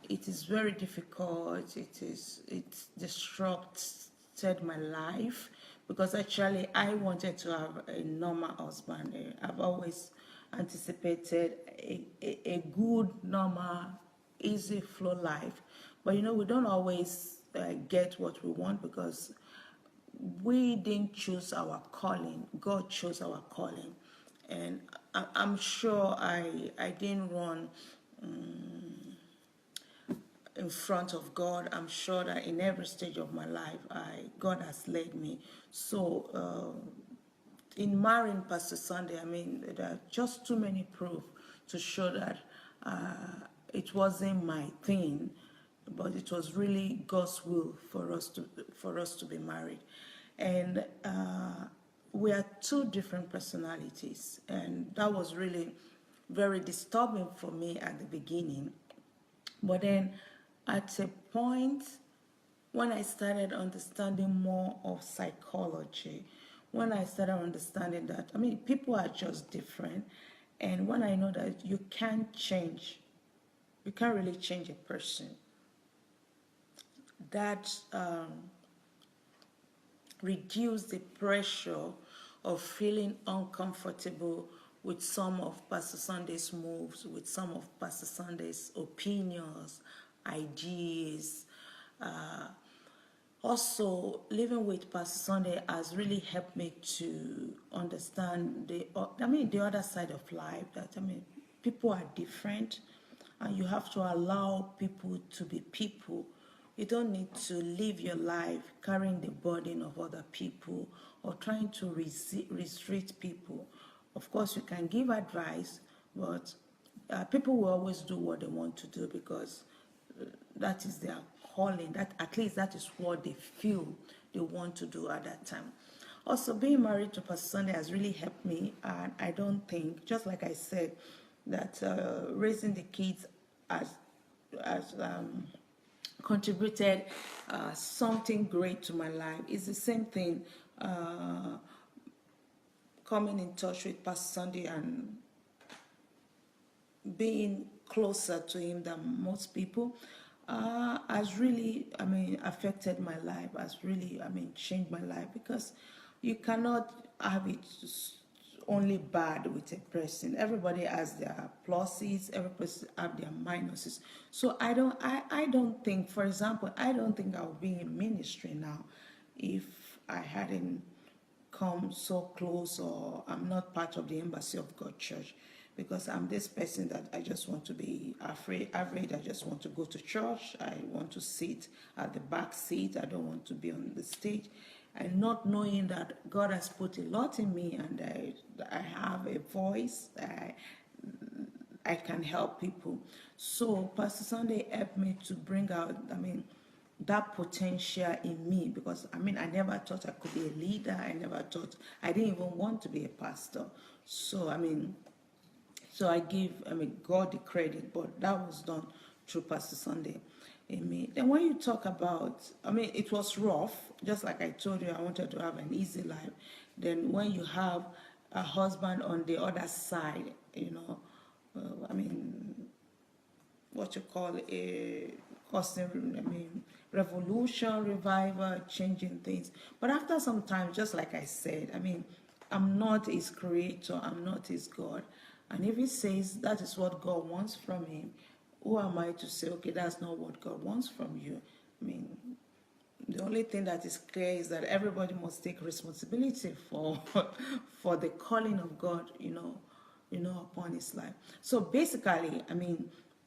it is very difficult. It disrupted my life, because actually I wanted to have a normal husband. I've always anticipated a good, normal, easy flow life. But we don't always get what we want, because we didn't choose our calling. God chose our calling. And I'm sure I didn't run in front of God. I'm sure that in every stage of my life, God has led me. So in marrying Pastor Sunday, there are just too many proof to show that it wasn't my thing, but it was really God's will for us to be married. And we are two different personalities, and that was really very disturbing for me at the beginning. But then at a point when I started understanding more of psychology, when I started understanding that people are just different, and when I know that you can't really change a person, that reduce the pressure of feeling uncomfortable with some of Pastor Sunday's moves, with some of Pastor Sunday's opinions, ideas. Also, living with Pastor Sunday has really helped me to understand the other side of life. That people are different, and you have to allow people to be people You don't need to live your life carrying the burden of other people or trying to restrict people. Of course, you can give advice, but people will always do what they want to do because that is their calling. That at least that is what they feel they want to do at that time. Also, being married to Pastor Sunday has really helped me, and I don't think, just like I said, that raising the kids has contributed something great to my life. It's the same thing coming in touch with Pastor Sunday and being closer to him than most people has really, affected my life, has really, changed my life, because you cannot have it only bad with a person. Everybody has their pluses, every person have their minuses. So I don't think, for example, I don't think I would be in ministry now if I hadn't come so close, or I'm not part of the Embassy of God Church, because I'm this person that I just want to be average. I just want to go to church. I want to sit at the back seat. I don't want to be on the stage. And not knowing that God has put a lot in me, and I have a voice, I can help people. So Pastor Sunday helped me to bring out, that potential in me, because I never thought I could be a leader. I didn't even want to be a pastor. So so I give God the credit, but that was done through Pastor Sunday in me. Then when you talk about, it was rough, just like I told you, I wanted to have an easy life. Then when you have a husband on the other side, what you call a causing, revolution, revival, changing things. But after some time, just like I said, I'm not his creator, I'm not his God. And if he says that is what God wants from him, who am I to say, okay, that's not what God wants from you? The only thing that is clear is that everybody must take responsibility for for the calling of God, upon his life. So basically,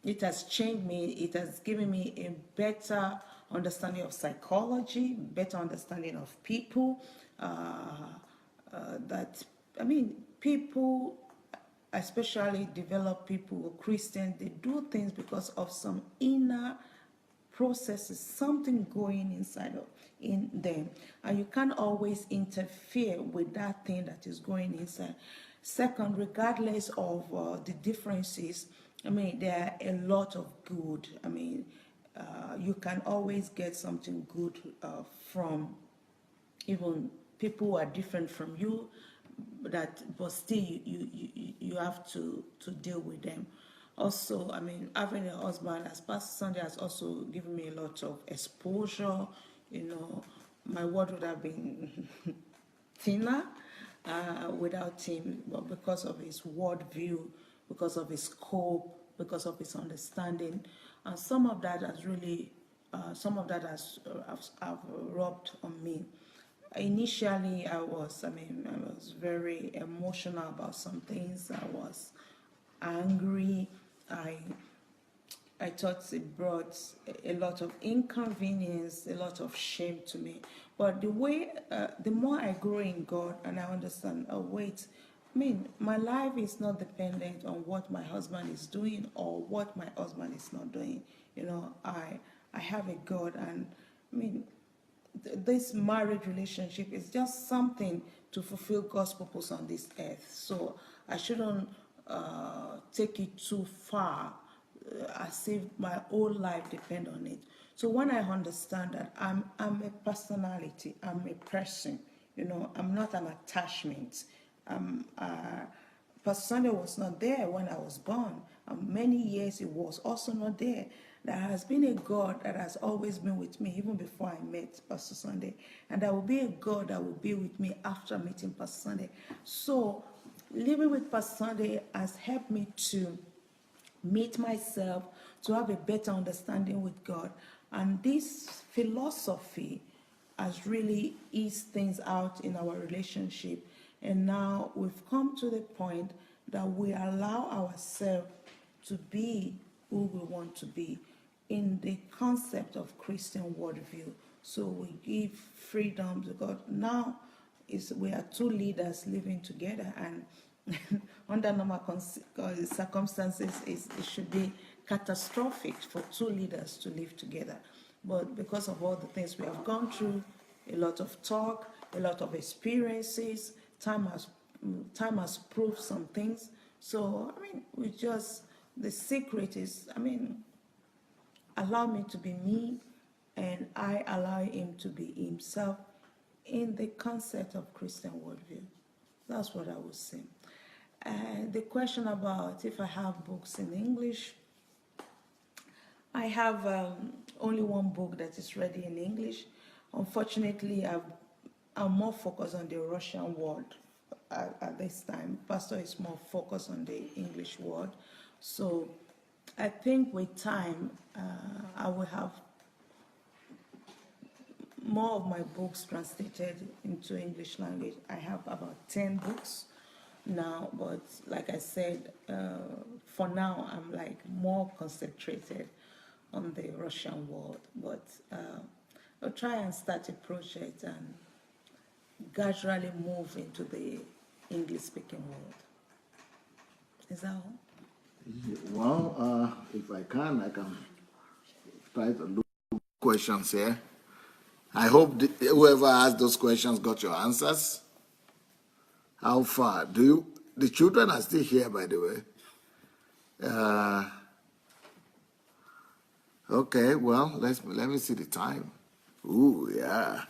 it has changed me. It has given me a better understanding of psychology, better understanding of people. People, especially developed people or Christians, they do things because of some inner processes, something going in them, and you can't always interfere with that thing that is going inside. Second, regardless of the differences, there are a lot of good. You can always get something good from even people who are different from you, but still you have to deal with them. Also, having a husband, as Pastor Sunday, has also given me a lot of exposure. My word would have been thinner without him, but because of his worldview, because of his scope, because of his understanding, and some of that has rubbed on me. Initially, I was very emotional about some things. I was angry. I thought it brought a lot of inconvenience, a lot of shame to me. But the more I grow in God and I understand, my life is not dependent on what my husband is doing or what my husband is not doing. I have a God, and this marriage relationship is just something to fulfill God's purpose on this earth. So I shouldn't take it too far, as if my whole life depends on it. So when I understand that I'm a personality, I'm a person, I'm not an attachment. Pastor Sunday was not there when I was born. Many years he was also not there. There has been a God that has always been with me even before I met Pastor Sunday. And there will be a God that will be with me after meeting Pastor Sunday. So living with Pastor Sunday has helped me to meet myself, to have a better understanding with God. And this philosophy has really eased things out in our relationship. And now we've come to the point that we allow ourselves to be who we want to be. in the concept of Christian worldview. So we give freedom to God. Now we are two leaders living together, and under normal circumstances, it should be catastrophic for two leaders to live together. But because of all the things we have gone through, a lot of talk, a lot of experiences, time has proved some things. So, I mean, the secret is, allow me to be me, and I allow him to be himself in the concept of Christian worldview. That's what I would say. And the question about if I have books in English, I have only one book that is ready in English. Unfortunately, I'm more focused on the Russian world at this time. Pastor is more focused on the English world. So I think with time, I will have more of my books translated into English language. I have about 10 books now, but like I said, for now, I'm like more concentrated on the Russian world. But I'll try and start a project and gradually move into the English-speaking world. Is that all? Well, if I can try to look at questions here. I hope whoever asked those questions got your answers. How far? The children are still here, by the way. Okay, well, let me see the time. Ooh, yeah.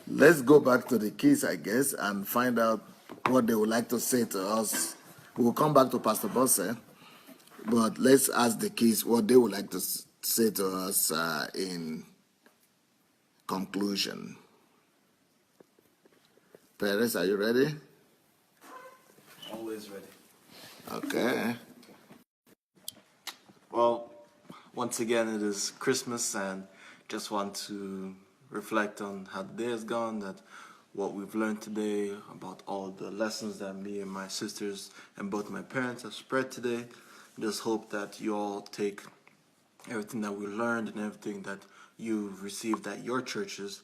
Let's go back to the kids, I guess, and find out what they would like to say to us. We'll come back to Pastor Bosse, but let's ask the kids what they would like to say to us in conclusion. Perez, are you ready? Always ready. Okay. Well, once again, it is Christmas, and just want to reflect on how the day has gone, that what we've learned today, about all the lessons that me and my sisters and both my parents have spread today. Just hope that you all take everything that we learned and everything that you've received at your churches.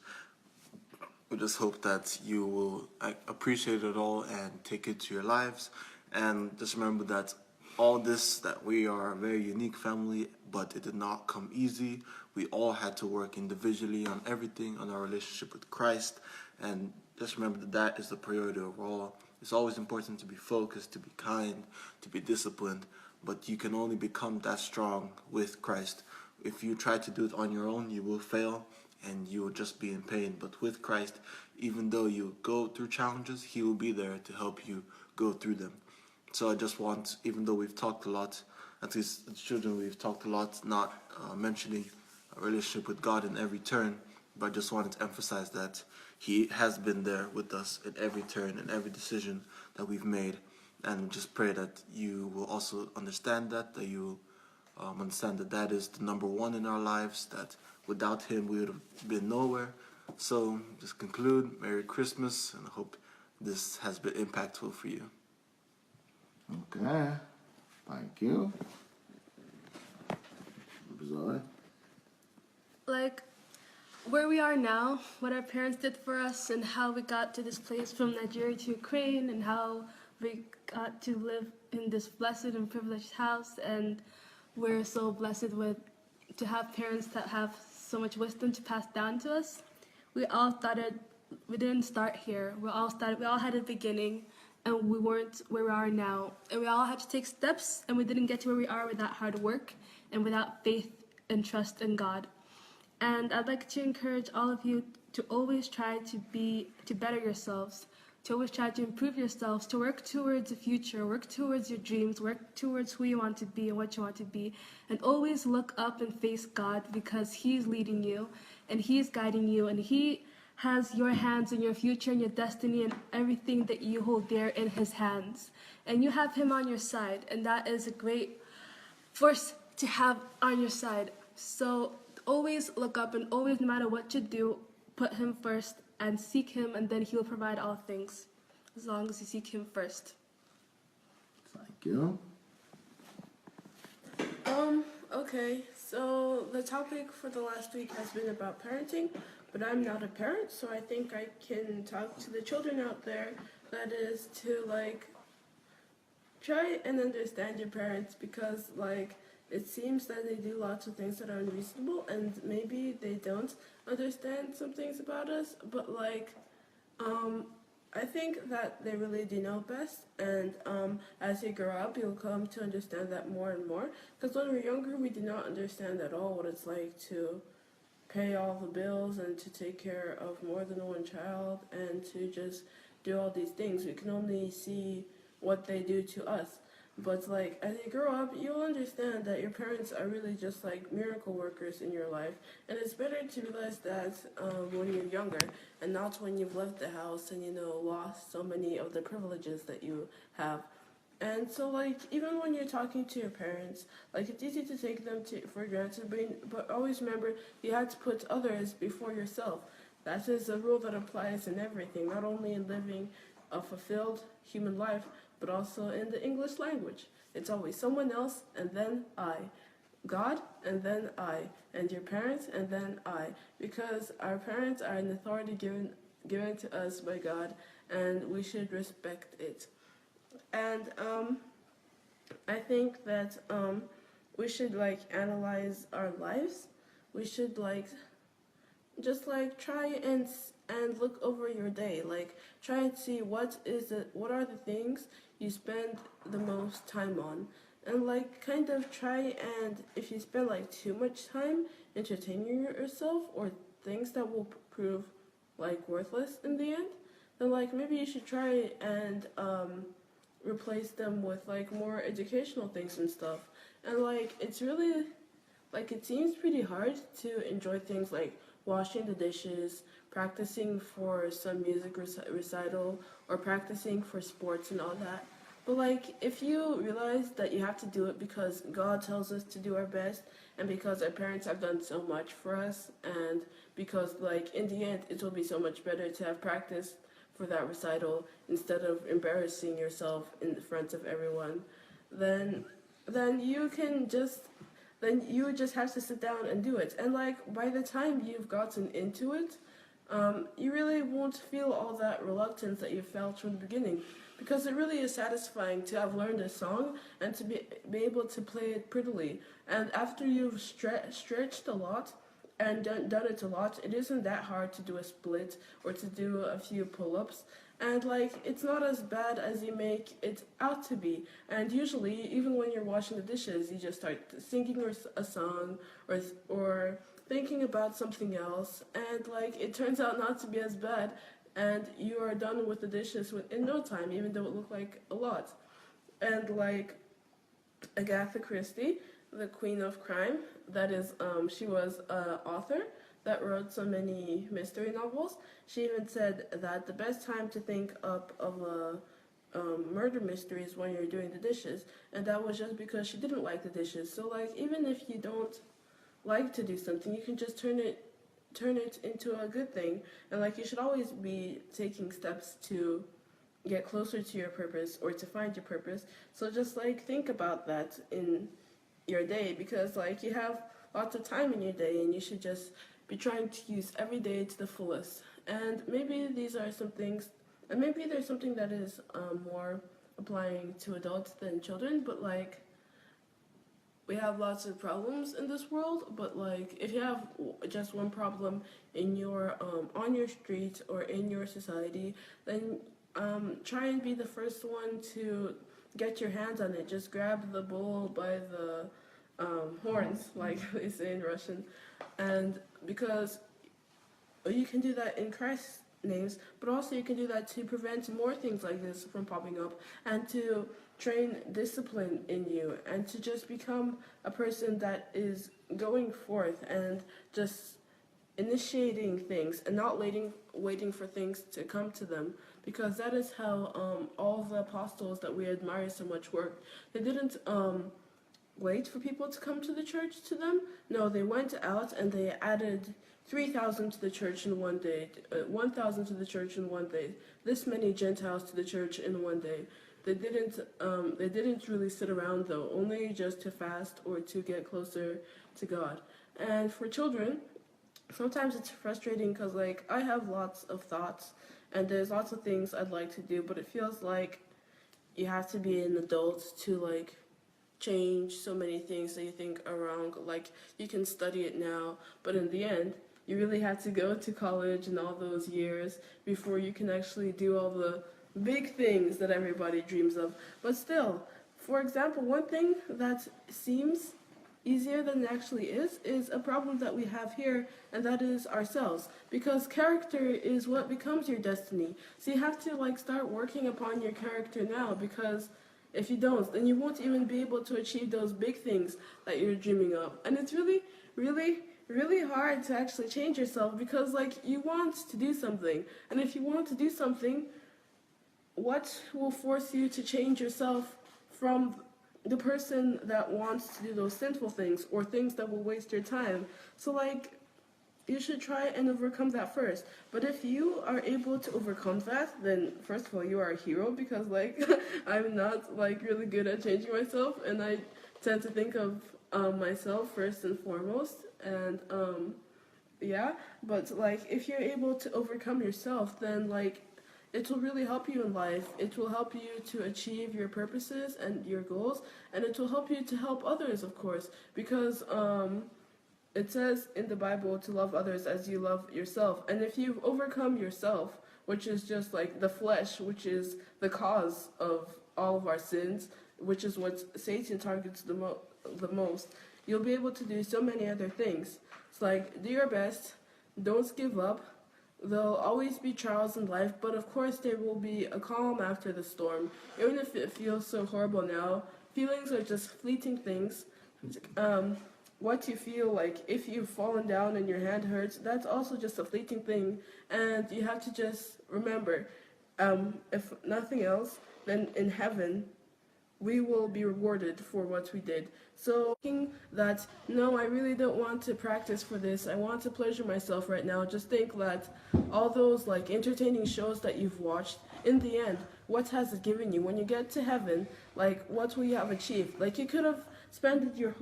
We just hope that you will appreciate it all and take it to your lives. And just remember that all this, that we are a very unique family, but it did not come easy. We all had to work individually on everything, on our relationship with Christ. And just remember that that is the priority overall. It's always important to be focused, to be kind, to be disciplined. But you can only become that strong with Christ. If you try to do it on your own, you will fail and you will just be in pain. But with Christ, even though you go through challenges, He will be there to help you go through them. So I just want, even though we've talked a lot, at least the children, we've talked a lot, not mentioning a relationship with God in every turn, but I just wanted to emphasize that He has been there with us at every turn and every decision that we've made. And just pray that you will also understand that you understand that that is the number one in our lives, that without Him we would have been nowhere. So just conclude, Merry Christmas, and I hope this has been impactful for you. Okay. Thank you. Zoe? Like, where we are now, what our parents did for us, and how we got to this place from Nigeria to Ukraine, and how we got to live in this blessed and privileged house, and we're so blessed to have parents that have so much wisdom to pass down to us. We didn't start here. We all had a beginning, and we weren't where we are now. And we all had to take steps, and we didn't get to where we are without hard work and without faith and trust in God. And I'd like to encourage all of you to always try to better yourselves, to always try to improve yourselves, to work towards the future, work towards your dreams, work towards who you want to be and what you want to be, and always look up and face God, because He's leading you and He's guiding you, and He has your hands and your future and your destiny and everything that you hold dear in His hands. And you have Him on your side, and that is a great force to have on your side. So always look up, and always, no matter what you do, put Him first and seek Him, and then He'll provide all things, as long as you seek Him first. Thank you. Okay, so the topic for the last week has been about parenting, but I'm not a parent, so I think I can talk to the children out there. That is to like try and understand your parents, because like it seems that they do lots of things that are unreasonable, and maybe they don't understand some things about us, but like I think that they really do know best, and as you grow up, you'll come to understand that more and more. Because when we're younger, we do not understand at all what it's like to pay all the bills and to take care of more than one child and to just do all these things. We can only see what they do to us. But like as you grow up, you'll understand that your parents are really just like miracle workers in your life, and it's better to realize that when you're younger, and not when you've left the house and lost so many of the privileges that you have. And so like even when you're talking to your parents, like it's easy to take them for granted, but always remember you have to put others before yourself. That is a rule that applies in everything, not only in living a fulfilled human life, but also in the English language. It's always someone else and then I. God and then I. And your parents and then I. Because our parents are an authority given to us by God, and we should respect it. And I think that we should like analyze our lives. We should like just like try and look over your day, like try and see what are the things you spend the most time on, and like kind of try, and if you spend like too much time entertaining yourself or things that will prove like worthless in the end, then like maybe you should try and replace them with like more educational things and stuff. And like it's really like it seems pretty hard to enjoy things like washing the dishes, practicing for some music recital, or practicing for sports and all that. But like if you realize that you have to do it because God tells us to do our best, and because our parents have done so much for us, and because like in the end it will be so much better to have practiced for that recital instead of embarrassing yourself in front of everyone, then you can just then you just have to sit down and do it. And like by the time you've gotten into it, you really won't feel all that reluctance that you felt from the beginning, because it really is satisfying to have learned a song and to be able to play it prettily. And after you've stretched a lot and done it a lot, it isn't that hard to do a split or to do a few pull-ups. And like it's not as bad as you make it out to be. And usually, even when you're washing the dishes, you just start singing a song or thinking about something else, and like it turns out not to be as bad, and you are done with the dishes in no time, even though it looked like a lot. And like Agatha Christie, the queen of crime, that is, she was an author that wrote so many mystery novels. She even said that the best time to think up of a murder mystery is when you're doing the dishes, and that was just because she didn't like the dishes. So like even if you don't like to do something, you can just turn it into a good thing. And like you should always be taking steps to get closer to your purpose or to find your purpose. So just like think about that in your day, because like you have lots of time in your day, and you should just be trying to use every day to the fullest. And maybe these are some things, and maybe there's something that is more applying to adults than children, but like we have lots of problems in this world, but like if you have just one problem in your on your street or in your society, then try and be the first one to get your hands on it. Just grab the bull by the horns, like they say in Russian, and because you can do that in Christ's names, but also you can do that to prevent more things like this from popping up, and to train discipline in you, and to just become a person that is going forth and just initiating things and not waiting for things to come to them, because that is how all the apostles that we admire so much worked. They didn't wait for people to come to the church to them. No, they went out and they added 3,000 to the church in one day, 1,000 to the church in one day, this many Gentiles to the church in one day. they didn't really sit around though, only just to fast or to get closer to God. And for children, sometimes it's frustrating because like I have lots of thoughts and there's lots of things I'd like to do, but it feels like you have to be an adult to like change so many things that you think are wrong. Like you can study it now, but in the end, you really have to go to college and all those years before you can actually do all the big things that everybody dreams of. But still, for example, one thing that seems easier than it actually is a problem that we have here, and that is ourselves, because character is what becomes your destiny. So you have to like start working upon your character now, because if you don't, then you won't even be able to achieve those big things that you're dreaming of. And it's really hard to actually change yourself, because like you want to do something, and if you want to do something, what will force you to change yourself from the person that wants to do those sinful things or things that will waste your time? So like you should try and overcome that first. But if you are able to overcome that, then first of all you are a hero, because like I'm not like really good at changing myself, and I tend to think of myself first and foremost. And yeah, but like if you're able to overcome yourself, then like it will really help you in life. It will help you to achieve your purposes and your goals, and it will help you to help others, of course, because it says in the Bible to love others as you love yourself. And if you've overcome yourself, which is just like the flesh, which is the cause of all of our sins, which is what Satan targets the most, you'll be able to do so many other things. It's like, do your best, don't give up. There'll always be trials in life, but of course there will be a calm after the storm. Even if it feels so horrible now, feelings are just fleeting things. What you feel like, if you've fallen down and your hand hurts, that's also just a fleeting thing. And you have to just remember, if nothing else, then in heaven, we will be rewarded for what we did. So thinking that, no, I really don't want to practice for this, I want to pleasure myself right now, just think that all those like entertaining shows that you've watched, in the end, what has it given you? When you get to heaven, like what will you have achieved? Like you could have spent your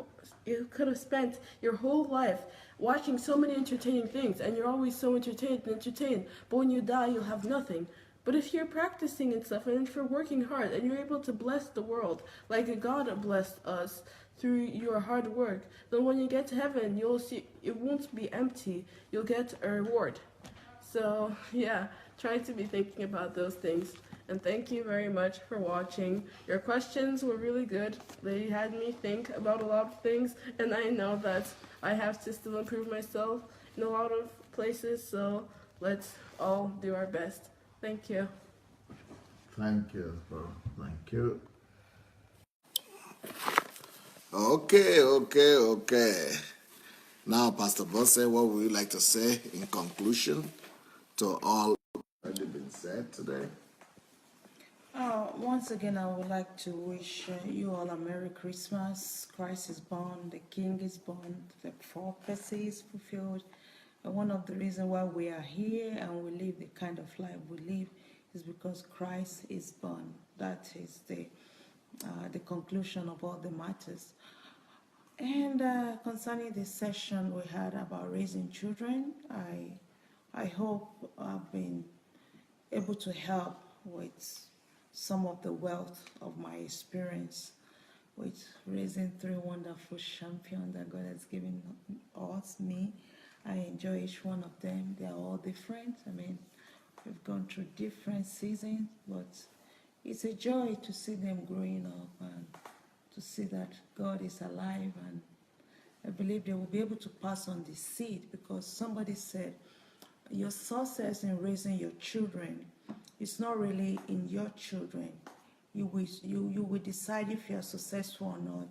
whole life watching so many entertaining things, and you're always so entertained, but when you die you'll have nothing. But if you're practicing and stuff, and if you're working hard, and you're able to bless the world, like God blessed us through your hard work, then when you get to heaven, you'll see it won't be empty. You'll get a reward. So yeah, try to be thinking about those things. And thank you very much for watching. Your questions were really good. They had me think about a lot of things, and I know that I have to still improve myself in a lot of places, so let's all do our best. Thank you. Thank you, bro. Thank you. Okay. Now, Pastor Bosse, what would you like to say in conclusion to all already been said today? Once again, I would like to wish you all a Merry Christmas. Christ is born, the King is born, the prophecy is fulfilled. And one of the reasons why we are here and we live the kind of life we live is because Christ is born. That is the conclusion of all the matters. And concerning the session we had about raising children, I hope I've been able to help with some of the wealth of my experience with raising 3 wonderful champions that God has given me. I enjoy each one of them. They are all different. I mean, we've gone through different seasons, but it's a joy to see them growing up and to see that God is alive, and I believe they will be able to pass on the seed, because somebody said your success in raising your children is not really in your children. You will decide if you are successful or not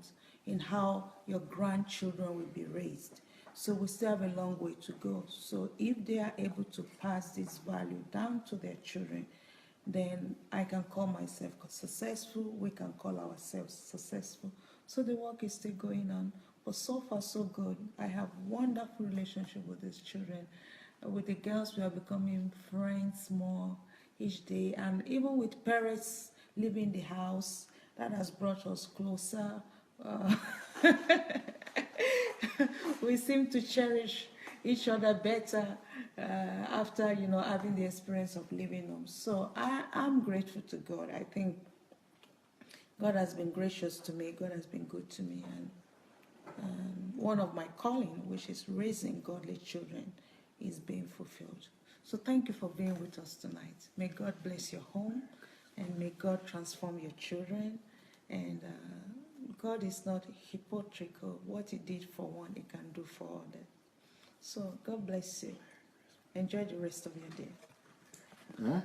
in how your grandchildren will be raised. So we still have a long way to go. So if they are able to pass this value down to their children, then I can call myself successful, we can call ourselves successful. So the work is still going on, but so far so good. I have wonderful relationship with these children. With the girls, we are becoming friends more each day, and even with Perez leaving the house. That has brought us closer. Uh, we seem to cherish each other better after, having the experience of living home. So I'm grateful to God. I think God has been gracious to me. God has been good to me. And one of my calling, which is raising godly children, is being fulfilled. So thank you for being with us tonight. May God bless your home, and may God transform your children. And God is not hypocritical. What he did for one, he can do for others. So God bless you. Enjoy the rest of your day. Huh?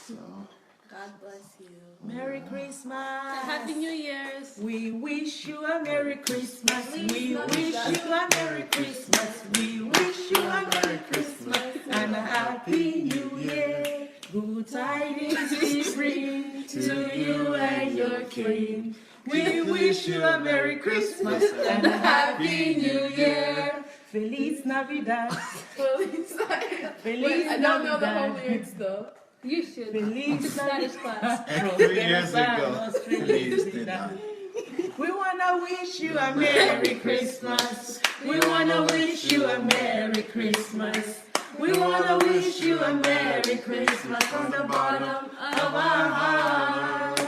So, God bless you. Merry Christmas. Happy New Year's. We wish you a Merry Christmas. We wish you a Merry Christmas. We wish you a Merry Christmas and a Happy New Year. Good tidings we bring to you and your king. We wish you a Merry Christmas and a Happy New Year. Feliz Navidad. Feliz Navidad. Feliz Wait, I don't know the whole Navidad. lyrics though. You should. Feliz It's Spanish class. 3 years ago. Feliz Navidad. We wanna wish you a Merry Christmas. We wanna wish you a Merry Christmas. We wanna wish you a Merry Christmas from the bottom of our heart.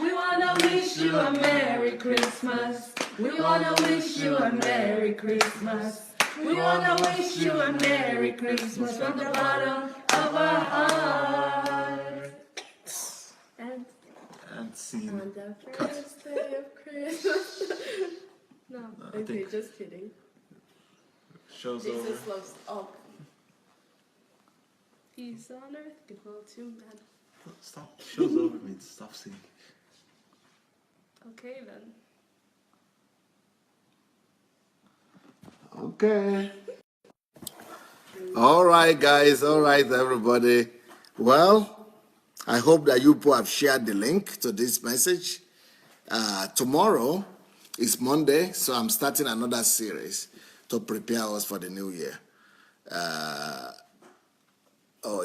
We wanna wish you a Merry Christmas. We wanna wish you a Merry Christmas. We wanna wish you a Merry Christmas from the bottom of our heart. And Scene. On the first day of Christmas. no. I Okay, think just kidding. show's over. Jesus loves all. Peace on earth, goodwill to man. Stop. Show's over means stop singing. Okay then. okay. All right, guys. All right, everybody. Well, I hope that you people have shared the link to this message. Tomorrow is Monday, so I'm starting another series to prepare us for the new year.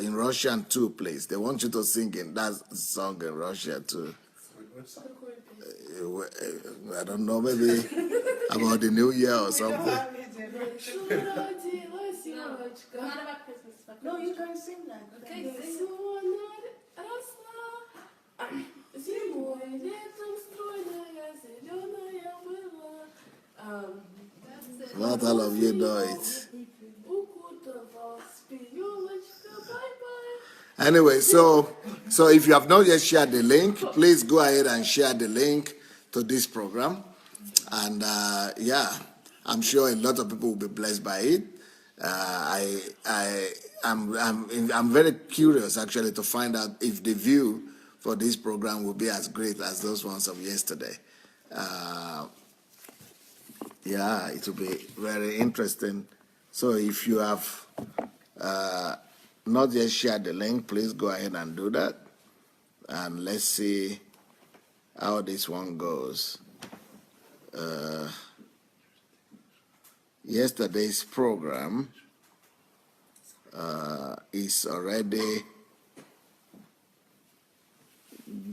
In Russian too, please. They want you to sing in that song in Russia too. I don't know, maybe about the new year or something. Not about Christmas. About No, you can sing that. Okay, sing. That's it. Not all of you know it. Anyway, so if you have not yet shared the link, please go ahead and share the link to this program. And I'm sure a lot of people will be blessed by it. I'm very curious actually to find out if the view for this program will be as great as those ones of yesterday. It will be very interesting. So if you have not yet shared the link, please go ahead and do that. And let's see how this one goes. Yesterday's program is already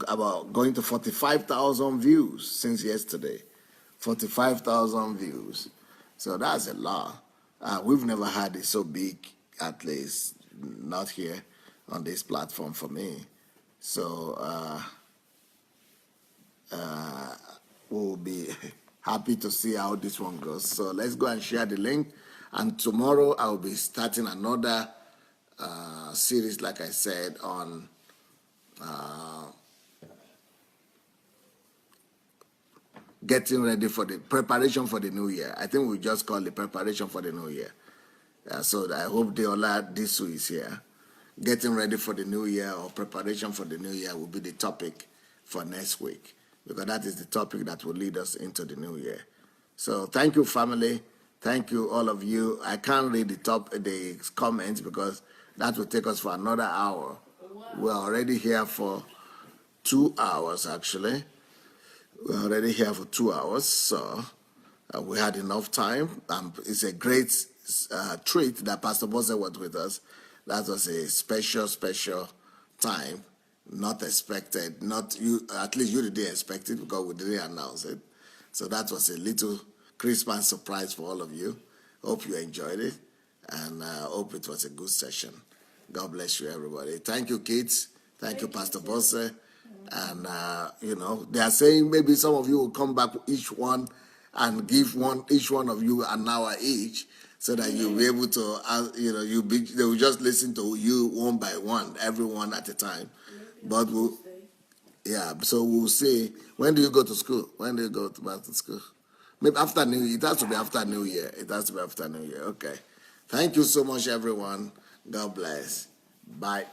about going to 45,000 views since yesterday. 45,000 views. So that's a lot. We've never had it so big, at least not here on this platform for me. So we'll be happy to see how this one goes. So let's go and share the link. And tomorrow I'll be starting another series, like I said, on getting ready for the preparation for the new year. I think we just call it preparation for the new year. So I hope Deola Disu is here. Getting ready for the new year or preparation for the new year will be the topic for next week, because that is the topic that will lead us into the new year. So thank you, family. Thank you, all of you. I can't read the comments because that will take us for another hour. We're already here for 2 hours, actually. We're already here for 2 hours, so we had enough time. It's a great treat that Pastor Bose was with us. That was a special time, not expected, not you, at least you didn't expect it because we didn't announce it. So that was a little Christmas surprise for all of you. Hope you enjoyed it, and hope it was a good session. God bless you, everybody. Thank you, kids. Thank you, Pastor Bosse. And, they are saying maybe some of you will come back each one and give each one of you an hour each, so that you'll be able to, they will just listen to you one by one, everyone at a time. But so we'll see. When do you go to school? When do you go back to school? Maybe after New Year. It has to be after New Year. It has to be after New Year. Okay. Thank you so much, everyone. God bless. Bye.